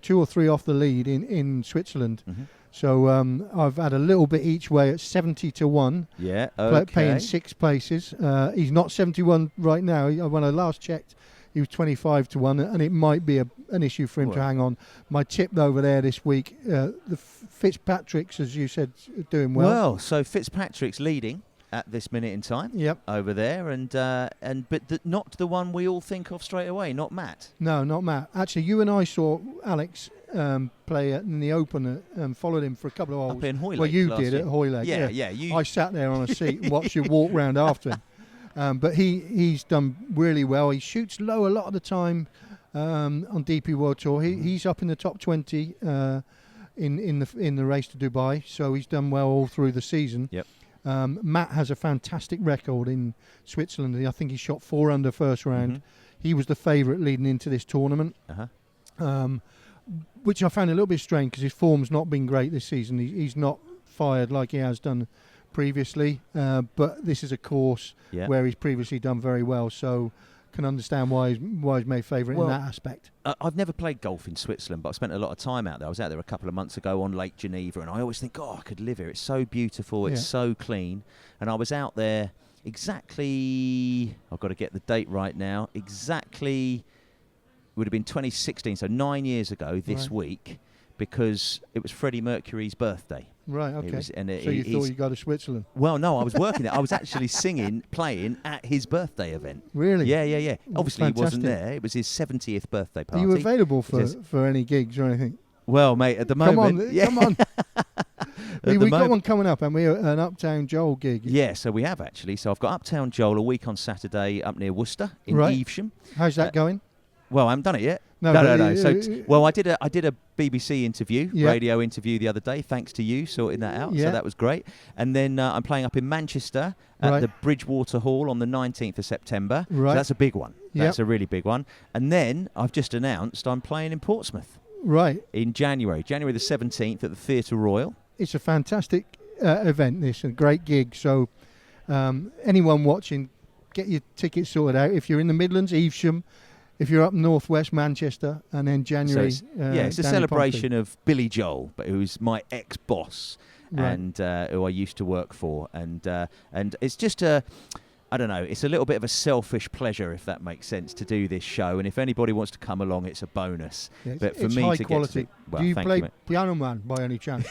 2 or 3 off the lead in Switzerland. So I've had a little bit each way at 70-1. Yeah, okay. Paying 6 places. He's not 71 right now. When I last checked, he was 25-1, and it might be an issue for him to hang on. My tip over there this week, the Fitzpatrick's, as you said, doing well. Well, so Fitzpatrick's leading at this minute in time. Yep. Over there, but not the one we all think of straight away. Not Matt. No, not Matt. Actually, you and I saw Alex play in the Open and followed him for a couple of holes. Up in Hoylake. Well, you did year. at Hoylake. Yeah. I sat there on a seat and watched you walk round after him. But he's done really well. He shoots low a lot of the time on DP World Tour. He's up in the top 20 in the race to Dubai. So he's done well all through the season. Yep. Matt has a fantastic record in Switzerland. I think he shot 4 under first round. He was the favourite leading into this tournament, which I found a little bit strange because his form's not been great this season. He's not fired like he has done previously, but this is a course where he's previously done very well, so can understand why he's made favourite in that aspect. I've never played golf in Switzerland, but I spent a lot of time out there. I was out there a couple of months ago on Lake Geneva, and I always think, I could live here. It's so beautiful, it's so clean. And I was out there exactly, I've got to get the date right now, exactly, it would have been 2016, so 9 years ago this week, because it was Freddie Mercury's birthday. Right, okay. So you thought you go to Switzerland? Well, no, I was working there. I was actually playing at his birthday event. Really? Yeah. Obviously, he wasn't there. It was his 70th birthday party. Are you available for any gigs or anything? Well, mate, at the moment... Come on. We got one coming up, and we an Uptown Joel gig. Yeah, so we have actually. So I've got Uptown Joel a week on Saturday up near Worcester in Evesham. How's that going? Well, I haven't done it yet. No. So, I did a BBC interview, radio interview the other day. Thanks to you sorting that out. So that was great. And then I'm playing up in Manchester at the Bridgewater Hall on the 19th of September. Right. So that's a big one. That's a really big one. And then I've just announced I'm playing in Portsmouth. Right. In January the 17th at the Theatre Royal. It's a fantastic event. This a great gig. So anyone watching, get your tickets sorted out. If you're in the Midlands, Evesham. If you're up northwest Manchester, and then January. So it's a celebration of Billy Joel, but who's my ex-boss and who I used to work for, and it's just I don't know, it's a little bit of a selfish pleasure, if that makes sense, to do this show. And if anybody wants to come along, it's a bonus. Yeah, but for it's me high to quality. Get to, well, do you play you, Piano Man by any chance?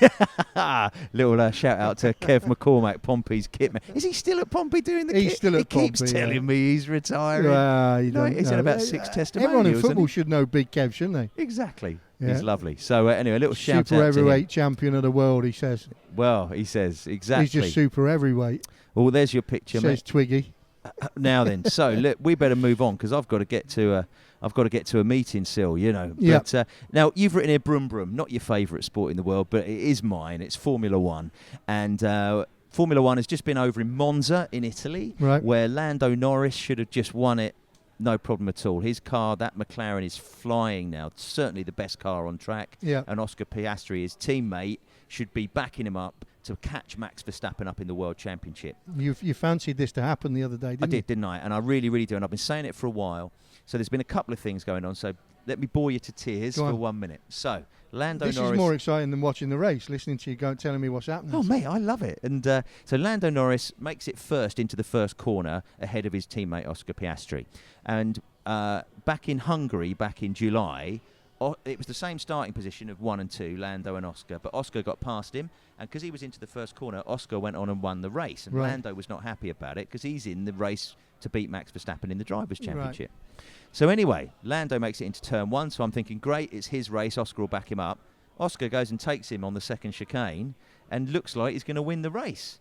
Little shout out to Kev McCormack, Pompey's kit man. Is he still at Pompey doing the kit? He's still at Pompey. He keeps telling me he's retiring. He's in about 6 testimonials. Everyone in football should know Big Kev, shouldn't they? Exactly. Yeah. He's lovely. So anyway, a little shout out to Super him. heavyweight champion of the world, he says. Well, he says, exactly. He's just super heavyweight. Well, there's your picture, says mate. Twiggy. Now then, so look, we better move on because I've got to get to a meeting, Sil. You know. Yep. But now you've written here, Brum Brum, not your favourite sport in the world, but it is mine. It's Formula One, and Formula One has just been over in Monza in Italy, where Lando Norris should have just won it. No problem at all. His car, that McLaren, is flying now. Certainly the best car on track. Yeah. And Oscar Piastri, his teammate, should be backing him up to catch Max Verstappen up in the World Championship. You fancied this to happen the other day, didn't you? Didn't I? And I really, really do. And I've been saying it for a while. So there's been a couple of things going on. So let me bore you to tears for 1 minute. So Lando Norris... This is more exciting than watching the race, listening to you telling me what's happening. Oh, mate, I love it. And so Lando Norris makes it first into the first corner ahead of his teammate Oscar Piastri. And back in Hungary, back in July... it was the same starting position of 1 and 2, Lando and Oscar, but Oscar got past him, and because he was into the first corner, Oscar went on and won the race, and Lando was not happy about it because he's in the race to beat Max Verstappen in the Drivers' Championship. So anyway, Lando makes it into turn 1, so I'm thinking, great, it's his race, Oscar will back him up. Oscar goes and takes him on the second chicane, and looks like he's going to win the race.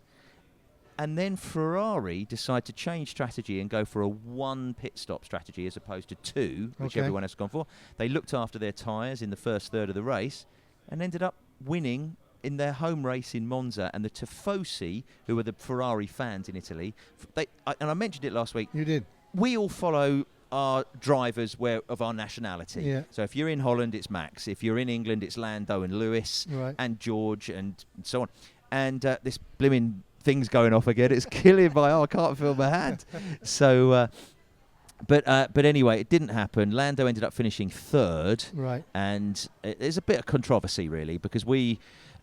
And then Ferrari decide to change strategy and go for a 1 pit stop strategy as opposed to 2, which everyone else has gone for. They looked after their tyres in the first third of the race and ended up winning in their home race in Monza. And the Tifosi, who are the Ferrari fans in Italy, and I mentioned it last week. You did. We all follow our drivers of our nationality. Yeah. So if you're in Holland, it's Max. If you're in England, it's Lando and Lewis and George and so on. And this blimmin' thing's going off again. It's killing I can't feel my hand. So, but anyway, it didn't happen. Lando ended up finishing third. Right. And there's a bit of controversy, really, because we,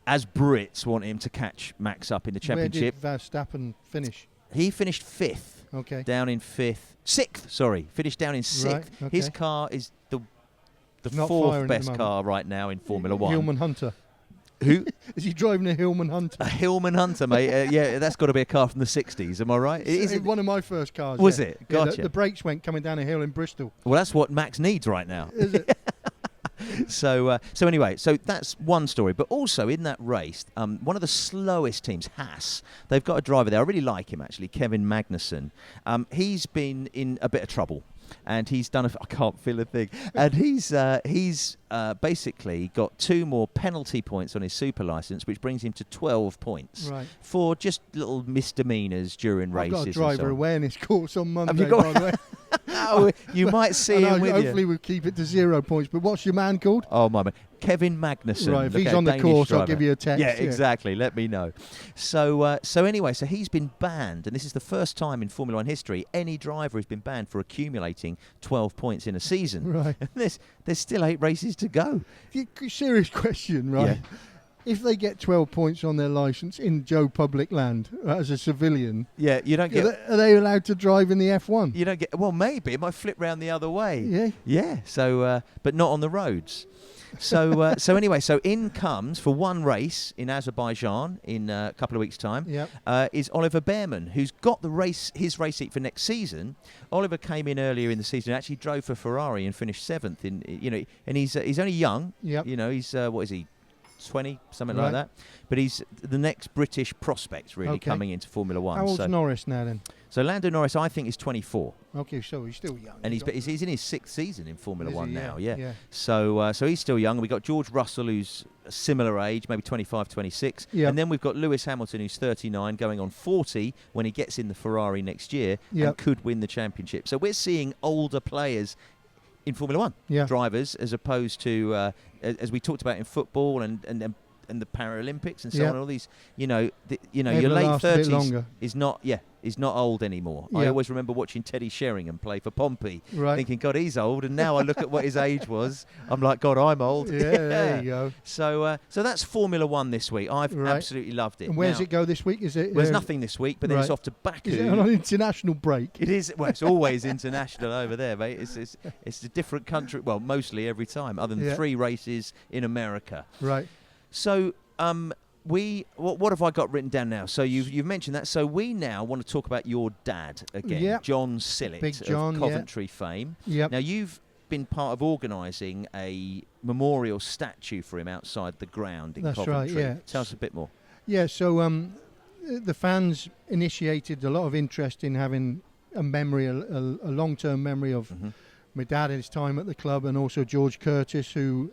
as Brits, want him to catch Max up in the championship. Where did Verstappen finish? He finished 5th. Okay. Down in 6th, sorry. Finished down in 6th. Right, okay. His car is the Not 4th best car right now in Formula One. Hillman Hunter. Who? Is he driving a Hillman Hunter? A Hillman Hunter, mate. Yeah, that's got to be a car from the 60s, am I right? It's one of my first cars. Was it? Gotcha. The brakes went coming down a hill in Bristol. Well, that's what Max needs right now. Is it? So anyway, so that's one story. But also in that race, one of the slowest teams, Haas, they've got a driver there. I really like him, actually, Kevin Magnussen. He's been in a bit of trouble. And he's done I can't feel a thing. And he's basically got 2 more penalty points on his super license, which brings him to 12 points for just little misdemeanors during races. I've got a driver awareness course on Monday. Have you got by the way? Oh, you might see him with hopefully we'll keep it to 0 points. But what's your man called? Oh, my man. Kevin Magnussen. Right, if he's on the course, I'll give you a text. Yeah, exactly. Let me know. So anyway, so he's been banned, and this is the first time in Formula One history any driver has been banned for accumulating 12 points in a season. Right. And there's still 8 races to go. Serious question, right? Yeah. If they get 12 points on their licence in Joe Public land as a civilian, you don't get. Are they allowed to drive in the F1? You don't get. Well, maybe it might flip round the other way. Yeah. Yeah. So, but not on the roads. So anyway, so in comes for one race in Azerbaijan in a couple of weeks' time. Is Oliver Behrman, who's got his race seat for next season. Oliver came in earlier in the season, and actually drove for Ferrari and finished 7th. And he's only young. Yep. He's what is he? 20, something like that. But he's the next British prospect, really, coming into Formula One. How old's Norris now, then? So Lando Norris, I think, is 24. Okay, so he's still young. And he's in his 6th season in Formula One now, yeah. So he's still young. We've got George Russell, who's a similar age, maybe 25, 26. Yep. And then we've got Lewis Hamilton, who's 39, going on 40 when he gets in the Ferrari next year and could win the championship. So we're seeing older players in Formula One, drivers, as opposed to, as we talked about in football and the Paralypics and so on, all these, your late 30s is not old anymore. I always remember watching Teddy Sheringham play for Pompey, thinking, God, he's old. And now I look at what his age was, I'm like, God, I'm old. There you go. So that's Formula One this week. I've absolutely loved it. And where's it go this week? Is it? There's nothing this week, but then it's off to Baku. Is it on an international break? It is. Well, it's always international over there, mate. It's a different country. Well, mostly every time, other than 3 races in America. Right. So what have I got written down now? So you've mentioned that. So we now want to talk about your dad again, John Sillett, Big John, of Coventry fame. Yep. Now you've been part of organising a memorial statue for him outside the ground in Coventry. That's right. Yeah. Tell us a bit more. Yeah. So the fans initiated a lot of interest in having a memory, a long-term memory of my dad and his time at the club, and also George Curtis, who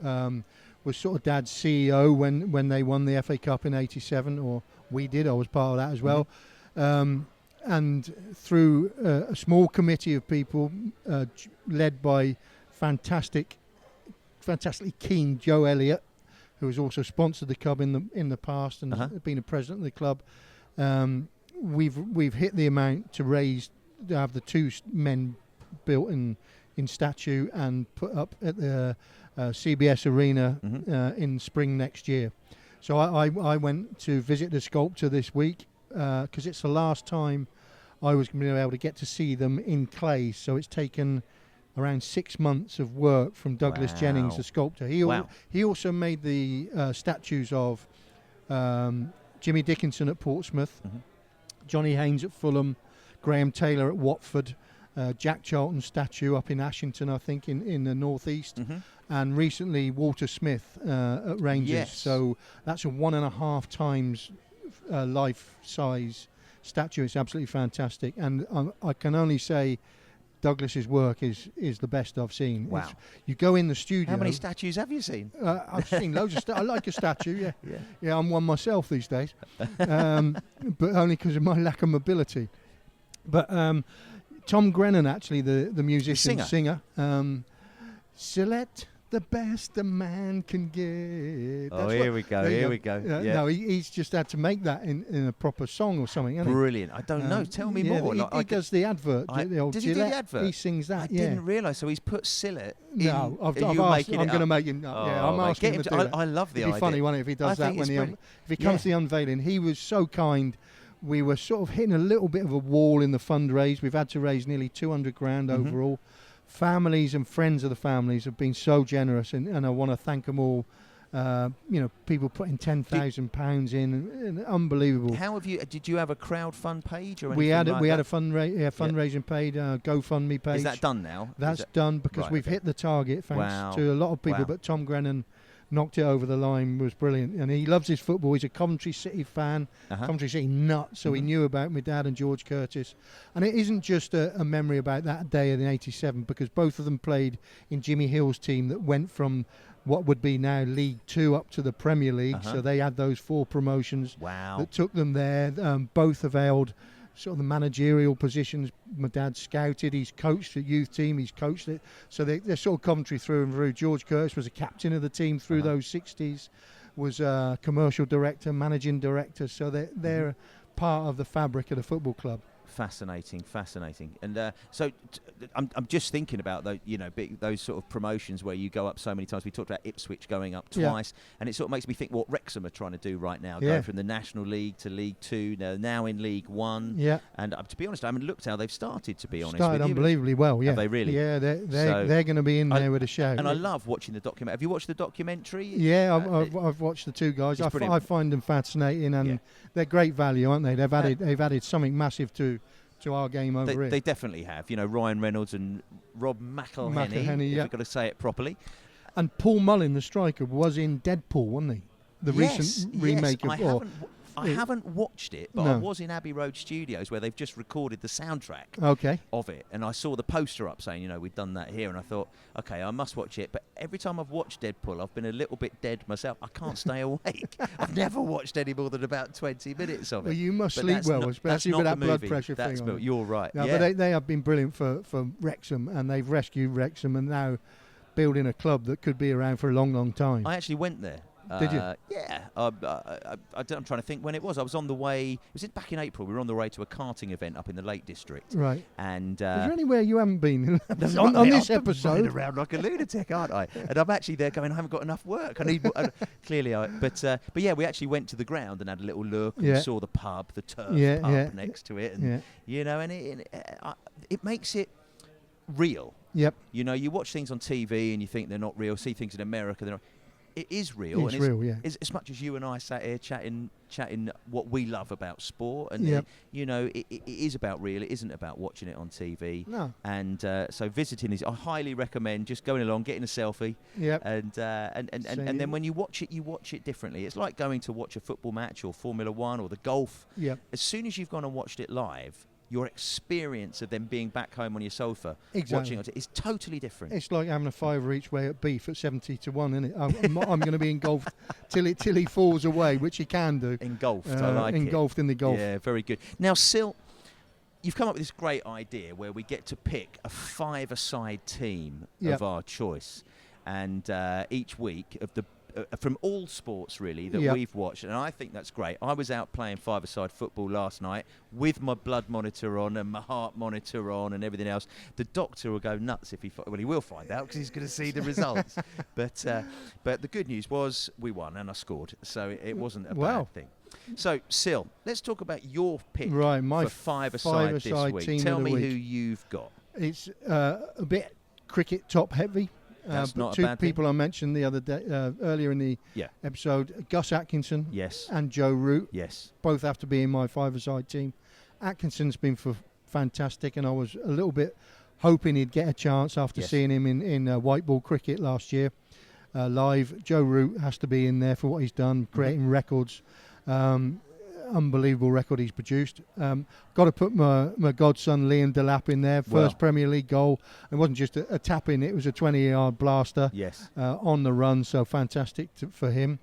was sort of Dad's CEO when they won the FA Cup in '87, or we did. I was part of that as well. And through a small committee of people led by fantastically keen Joe Elliott, who has also sponsored the club in the past and has been a president of the club, we've hit the amount to have the 2 men built in statue and put up at the CBS Arena in spring next year. So I went to visit the sculptor this week because it's the last time I was going to be able to get to see them in clay. So it's taken around 6 months of work from Douglas Jennings, the sculptor. He also made the statues of Jimmy Dickinson at Portsmouth, Johnny Haynes at Fulham, Graham Taylor at Watford, Jack Charlton's statue up in Ashington, I think, in the northeast, and recently Walter Smith at Rangers. Yes. So that's a 1.5 times life-size statue. It's absolutely fantastic, and I can only say Douglas's work is the best I've seen. Wow. You go in the studio. How many statues have you seen? I've seen loads of I like a statue, yeah. I'm one myself these days, but only because of my lack of mobility. But Tom Grennan, actually, the musician, singer. Sillett, the best a man can get. Here we go. No, he's just had to make that in a proper song or something. Brilliant. I don't know. Tell me more. He does the advert. Does he do the advert? He sings that. I didn't realise. So he's put Sillett. No, I'm going to make him. I'm asking him to do it. I love the idea. It'd be funny, wouldn't it, if he does that if he comes to the unveiling. He was so kind. We were sort of hitting a little bit of a wall in the fundraise. We've had to raise nearly 200 grand overall. Families and friends of the families have been so generous, and I want to thank them all. People putting £10,000 in, and unbelievable. How have you? Did you have a crowdfund page or anything? We had like a fundraising page, GoFundMe page. Is that done now? That's done because we've hit the target thanks to a lot of people. But Tom Grennan knocked it over the line, was brilliant, and he loves his football. He's a Coventry City fan, Coventry City nut, so he knew about my dad and George Curtis. And it isn't just a memory about that day in '87, because both of them played in Jimmy Hill's team that went from what would be now League 2 up to the Premier League. So they had those 4 promotions that took them there. Both have held sort of the managerial positions. My dad scouted, he's coached the youth team, he's coached it. So they're sort of Coventry through and through. George Curtis was a captain of the team through those 60s, was a commercial director, managing director. So they're part of the fabric of the football club. Fascinating. And I'm just thinking about those sort of promotions where you go up so many times. We talked about Ipswich going up twice, and it sort of makes me think what Wrexham are trying to do right now, going from the National League to League 2, now in League 1. Yeah. And to be honest, I haven't looked how they've started, to be honest. Started unbelievably well, yeah. Have they really? Yeah, they're going to be in there with a shout. And I love watching the documentary. Have you watched the documentary? Yeah, I've watched the 2 guys. I find them fascinating, and they're great value, aren't they? They've added something massive to our game over here. They definitely have. Ryan Reynolds and Rob McElhenney, if we've got to say it properly. And Paul Mullin, the striker, was in Deadpool, wasn't he? the recent remake of. I haven't watched it, but I was in Abbey Road Studios where they've just recorded the soundtrack of it, and I saw the poster up saying, we've done that here, and I thought, okay, I must watch it. But every time I've watched Deadpool, I've been a little bit dead myself. I can't stay awake. I've never watched any more than about 20 minutes of it. Well, you must sleep well, especially with that blood pressure thing on it. You're right. No, but they have been brilliant for Wrexham, and they've rescued Wrexham, and now building a club that could be around for a long, long time. I actually went there. Did you? Yeah. I'm trying to think when it was. I was on the way. Was it back in April? We were on the way to a karting event up in the Lake District. Right. And is there anywhere you haven't been on this episode? I'm running around like a lunatic, aren't I? And I'm actually there going, I haven't got enough work. I need clearly. But yeah, we actually went to the ground and had a little look and saw the pub, the turf pub next to it, and and it makes it real. Yep. You watch things on TV and you think they're not real. See things in America, they're not. It is real. It's real, yeah. As much as you and I sat here chatting what we love about sport, and it is about real. It isn't about watching it on TV. No. And so visiting these, I highly recommend just going along, getting a selfie. Yep. And then when you watch it differently. It's like going to watch a football match or Formula One or the golf. Yep. As soon as you've gone and watched it live, your experience of them being back home on your sofa watching it is totally different. It's like having a fiver each way at beef at 70-1, isn't it? I'm going to be engulfed till he falls away, which he can do. Engulfed, I like engulfed in the golf. Yeah, very good. Now, Sill, you've come up with this great idea where we get to pick a five-a-side team of our choice, and each week of the from all sports really that we've watched, and I think that's great. I was out playing five-a-side football last night with my blood monitor on and my heart monitor on and everything else. The doctor will go nuts if he will find out because he's going to see the results. But the good news was we won and I scored, so it wasn't a bad thing. So, Sill, let's talk about your pick my for five-a-side this week. Tell me who you've got. It's a bit cricket top heavy. That's not two a bad people thing. I mentioned the other day, earlier in the episode, Gus Atkinson and Joe Root. Yes. Both have to be in my five-a-side team. Atkinson's been fantastic, and I was a little bit hoping he'd get a chance after seeing him in white ball cricket last year live. Joe Root has to be in there for what he's done, creating records. Unbelievable record he's produced. Got to put my godson Liam Delap in there. First Premier League goal. It wasn't just a tap in, it was a 20-yard blaster on the run, so fantastic for him.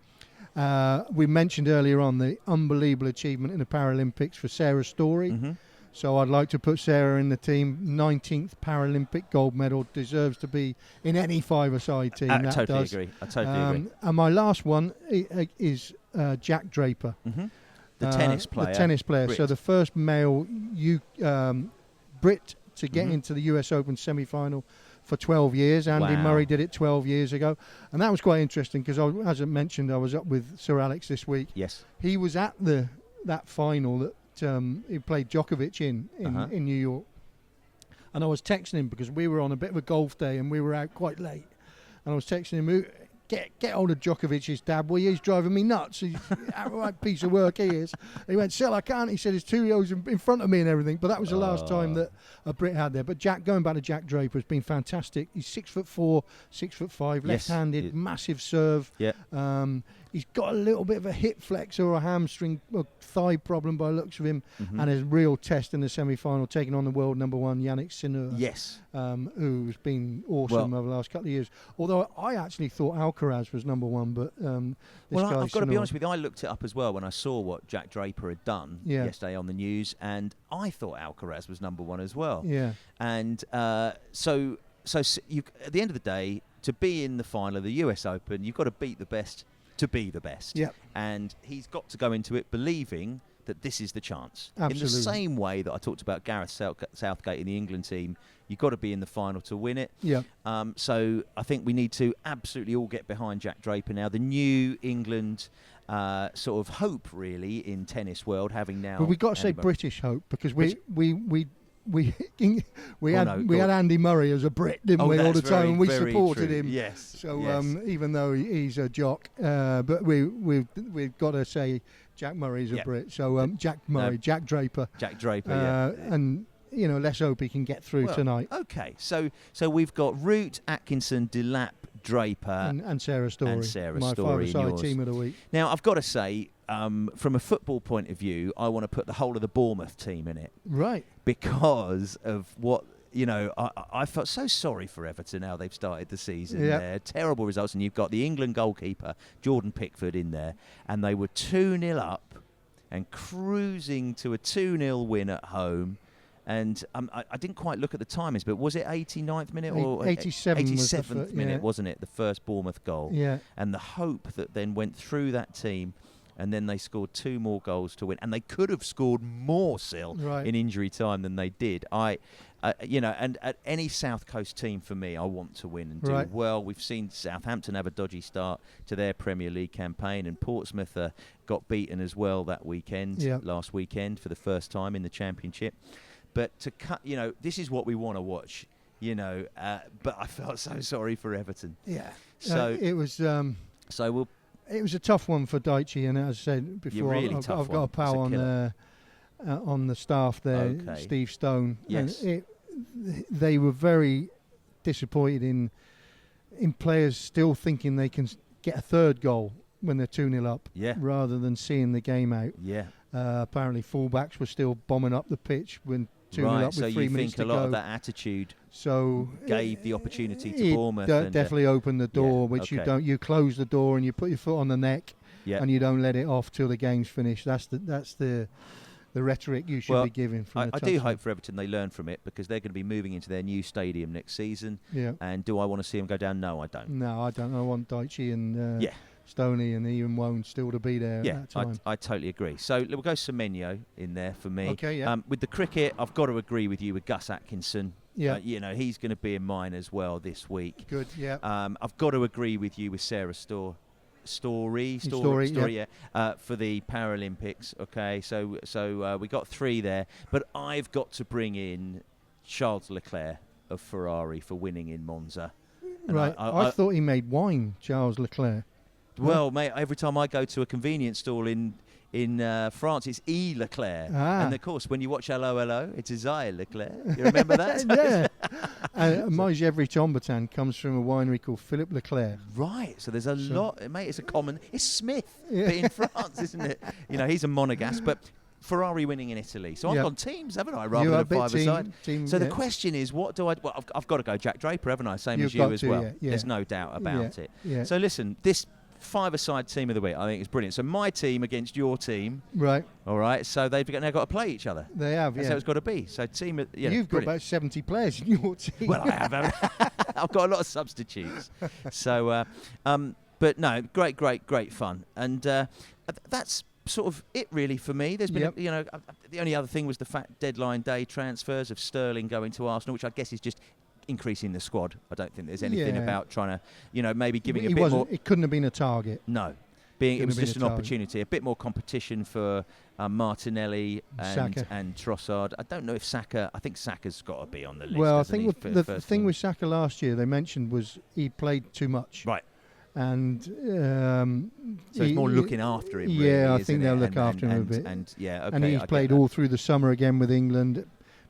We mentioned earlier on the unbelievable achievement in the Paralympics for Sarah Story. So I'd like to put Sarah in the team. 19th Paralympic gold medal, deserves to be in any five-a-side team. I totally agree. And my last one is Jack Draper. The tennis player. The tennis player. Brit. So the first male Brit to get into the US Open semi-final for 12 years. Andy Murray did it 12 years ago. And that was quite interesting because, as I mentioned, I was up with Sir Alex this week. Yes. He was at that final that he played Djokovic in New York. And I was texting him because we were on a bit of a golf day and we were out quite late. And I was texting him, get hold of Djokovic's dad, will you? He's driving me nuts. He's a right piece of work, he is. And he went, Sill, I can't. He said, there's 2 years in front of me and everything. But that was the last time that a Brit had there. But going back to Jack Draper, has been fantastic. He's 6'4", 6'5", left-handed, massive serve. Yeah. He's got a little bit of a hip flex or a hamstring or thigh problem by the looks of him, and a real test in the semi-final, taking on the world number one, Yannick Sinner. Yes. Who's been awesome over the last couple of years. Although I actually thought Alcaraz was number one, but I've got to be honest with you, I looked it up as well when I saw what Jack Draper had done yesterday on the news, and I thought Alcaraz was number one as well. Yeah. And so you, at the end of the day, to be in the final of the US Open, you've got to beat the best to be the best. Yep. And he's got to go into it believing that this is the chance. Absolutely. In the same way that I talked about Gareth Southgate in the England team, you've got to be in the final to win it. Yeah. So I think we need to absolutely all get behind Jack Draper now. The new England sort of hope, really, in tennis world, having now. But we've got to say British hope, because we had Andy Murray as a Brit, didn't we, all the time, and we supported him. Yes. So even though he's a jock, but we've got to say Jack Murray's a Brit. So Jack Draper. Jack Draper. And let's hope he can get through tonight. Okay, so we've got Root, Atkinson, Delap, Draper, and Sarah Story. And Sarah my Story in five-a-side yours. team of the week. Now, I've got to say, from a football point of view, I want to put the whole of the Bournemouth team in it. Right. Because of what, I felt so sorry for Everton how they've started the season. There. Terrible results. And you've got the England goalkeeper, Jordan Pickford, in there. And they were 2-0 up and cruising to a 2-0 win at home. And I didn't quite look at the timings, but was it 89th minute or 87th minute, wasn't it? The first Bournemouth goal. Yeah. And the hope that then went through that team, and then they scored 2 more goals to win. And they could have scored more, in injury time than they did. And at any South Coast team for me, I want to win and do well. We've seen Southampton have a dodgy start to their Premier League campaign, and Portsmouth got beaten as well that weekend, last weekend, for the first time in the Championship. But to cut, this is what we want to watch, but I felt so sorry for Everton. Yeah. So it was. It was a tough one for Daichi, and as I said before, I've got a pal on the staff there, Steve Stone. Yes. And they were very disappointed in players still thinking they can get a third goal when they're 2-0 up, rather than seeing the game out. Yeah. Apparently, fullbacks were still bombing up the pitch when 2-0 up with 3 minutes to go. So you think a lot of that attitude gave the opportunity to Bournemouth? Definitely opened the door, which you don't. You close the door and you put your foot on the neck, and you don't let it off till the game's finished. That's the rhetoric you should be giving. From I do hope for Everton they learn from it, because they're going to be moving into their new stadium next season. Yeah. And do I want to see them go down? No, I don't. No, I don't. I want Daichi and Stoney and Ian Wone still to be there at that time. I totally agree. So we'll go Semenyo in there for me. Okay, yeah. With the cricket, I've got to agree with you with Gus Atkinson. Yeah. He's going to be in mine as well this week. Good, yeah. I've got to agree with you with Sarah Story, for the Paralypics. Okay, so we got 3 there, but I've got to bring in Charles Leclerc of Ferrari for winning in Monza. And right, I thought he made wine, Charles Leclerc. Well, mate, every time I go to a convenience store in France, it's E. Leclerc. And, of course, when you watch Hello, Hello, it's Isaiah Leclerc. You remember that? Yeah. My Gevry Tombertan comes from a winery called Philippe Leclerc. Right. So there's a lot. Mate, it's a common... It's Smith in France, isn't it? He's a monegasque. But Ferrari winning in Italy. So I've gone teams, haven't I, rather than a five-a-side? So the question is, what do I... Well, I've got to go Jack Draper, haven't I? Same as you as well. Yeah. There's no doubt about it. Yeah. So listen, this... 5-a-side team of the week, I think, is brilliant. So my team against your team, right? All right. So they've now got to play each other. They have, That's how it's got to be. So team, you've got about 70 players in your team. Well, I have. I've got a lot of substitutes. So, but no, great fun, and that's sort of it really for me. There's been, the only other thing was the fact deadline day transfers of Sterling going to Arsenal, which I guess is just increasing the squad. I don't think there's anything about trying to, maybe giving a bit more. It couldn't have been a target. No, it was just an opportunity, a bit more competition for Martinelli and Trossard. I don't know if Saka. I think Saka's got to be on the list. Well, I think the thing with Saka last year they mentioned was he played too much. Right. And so it's more looking after him. Yeah, really, I think they'll look after him a bit. And he's played all through the summer again with England.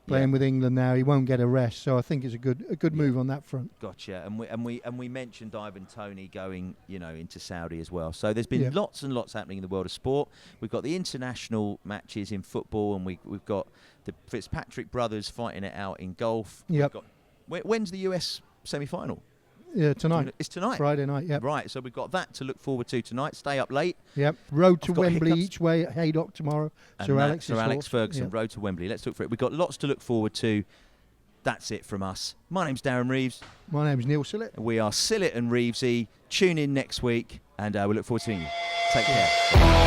Playing with England now, he won't get a rest, so I think it's a good move on that front. Gotcha. And we mentioned Ivan Toney going, into Saudi as well. So there's been lots and lots happening in the world of sport. We've got the international matches in football, and we've got the Fitzpatrick brothers fighting it out in golf. Yep. When's the US semi-final? Yeah, tonight. It's tonight. Friday night, yep. Right, so we've got that to look forward to tonight. Stay up late. Yep. Road to Wembley each way at Haydock tomorrow. Sir Alex Ferguson, Road to Wembley. Let's look for it. We've got lots to look forward to. That's it from us. My name's Darren Reeves. My name's Neil Sillett. We are Sillett and Reevesy. Tune in next week, and we look forward to seeing you. Take care.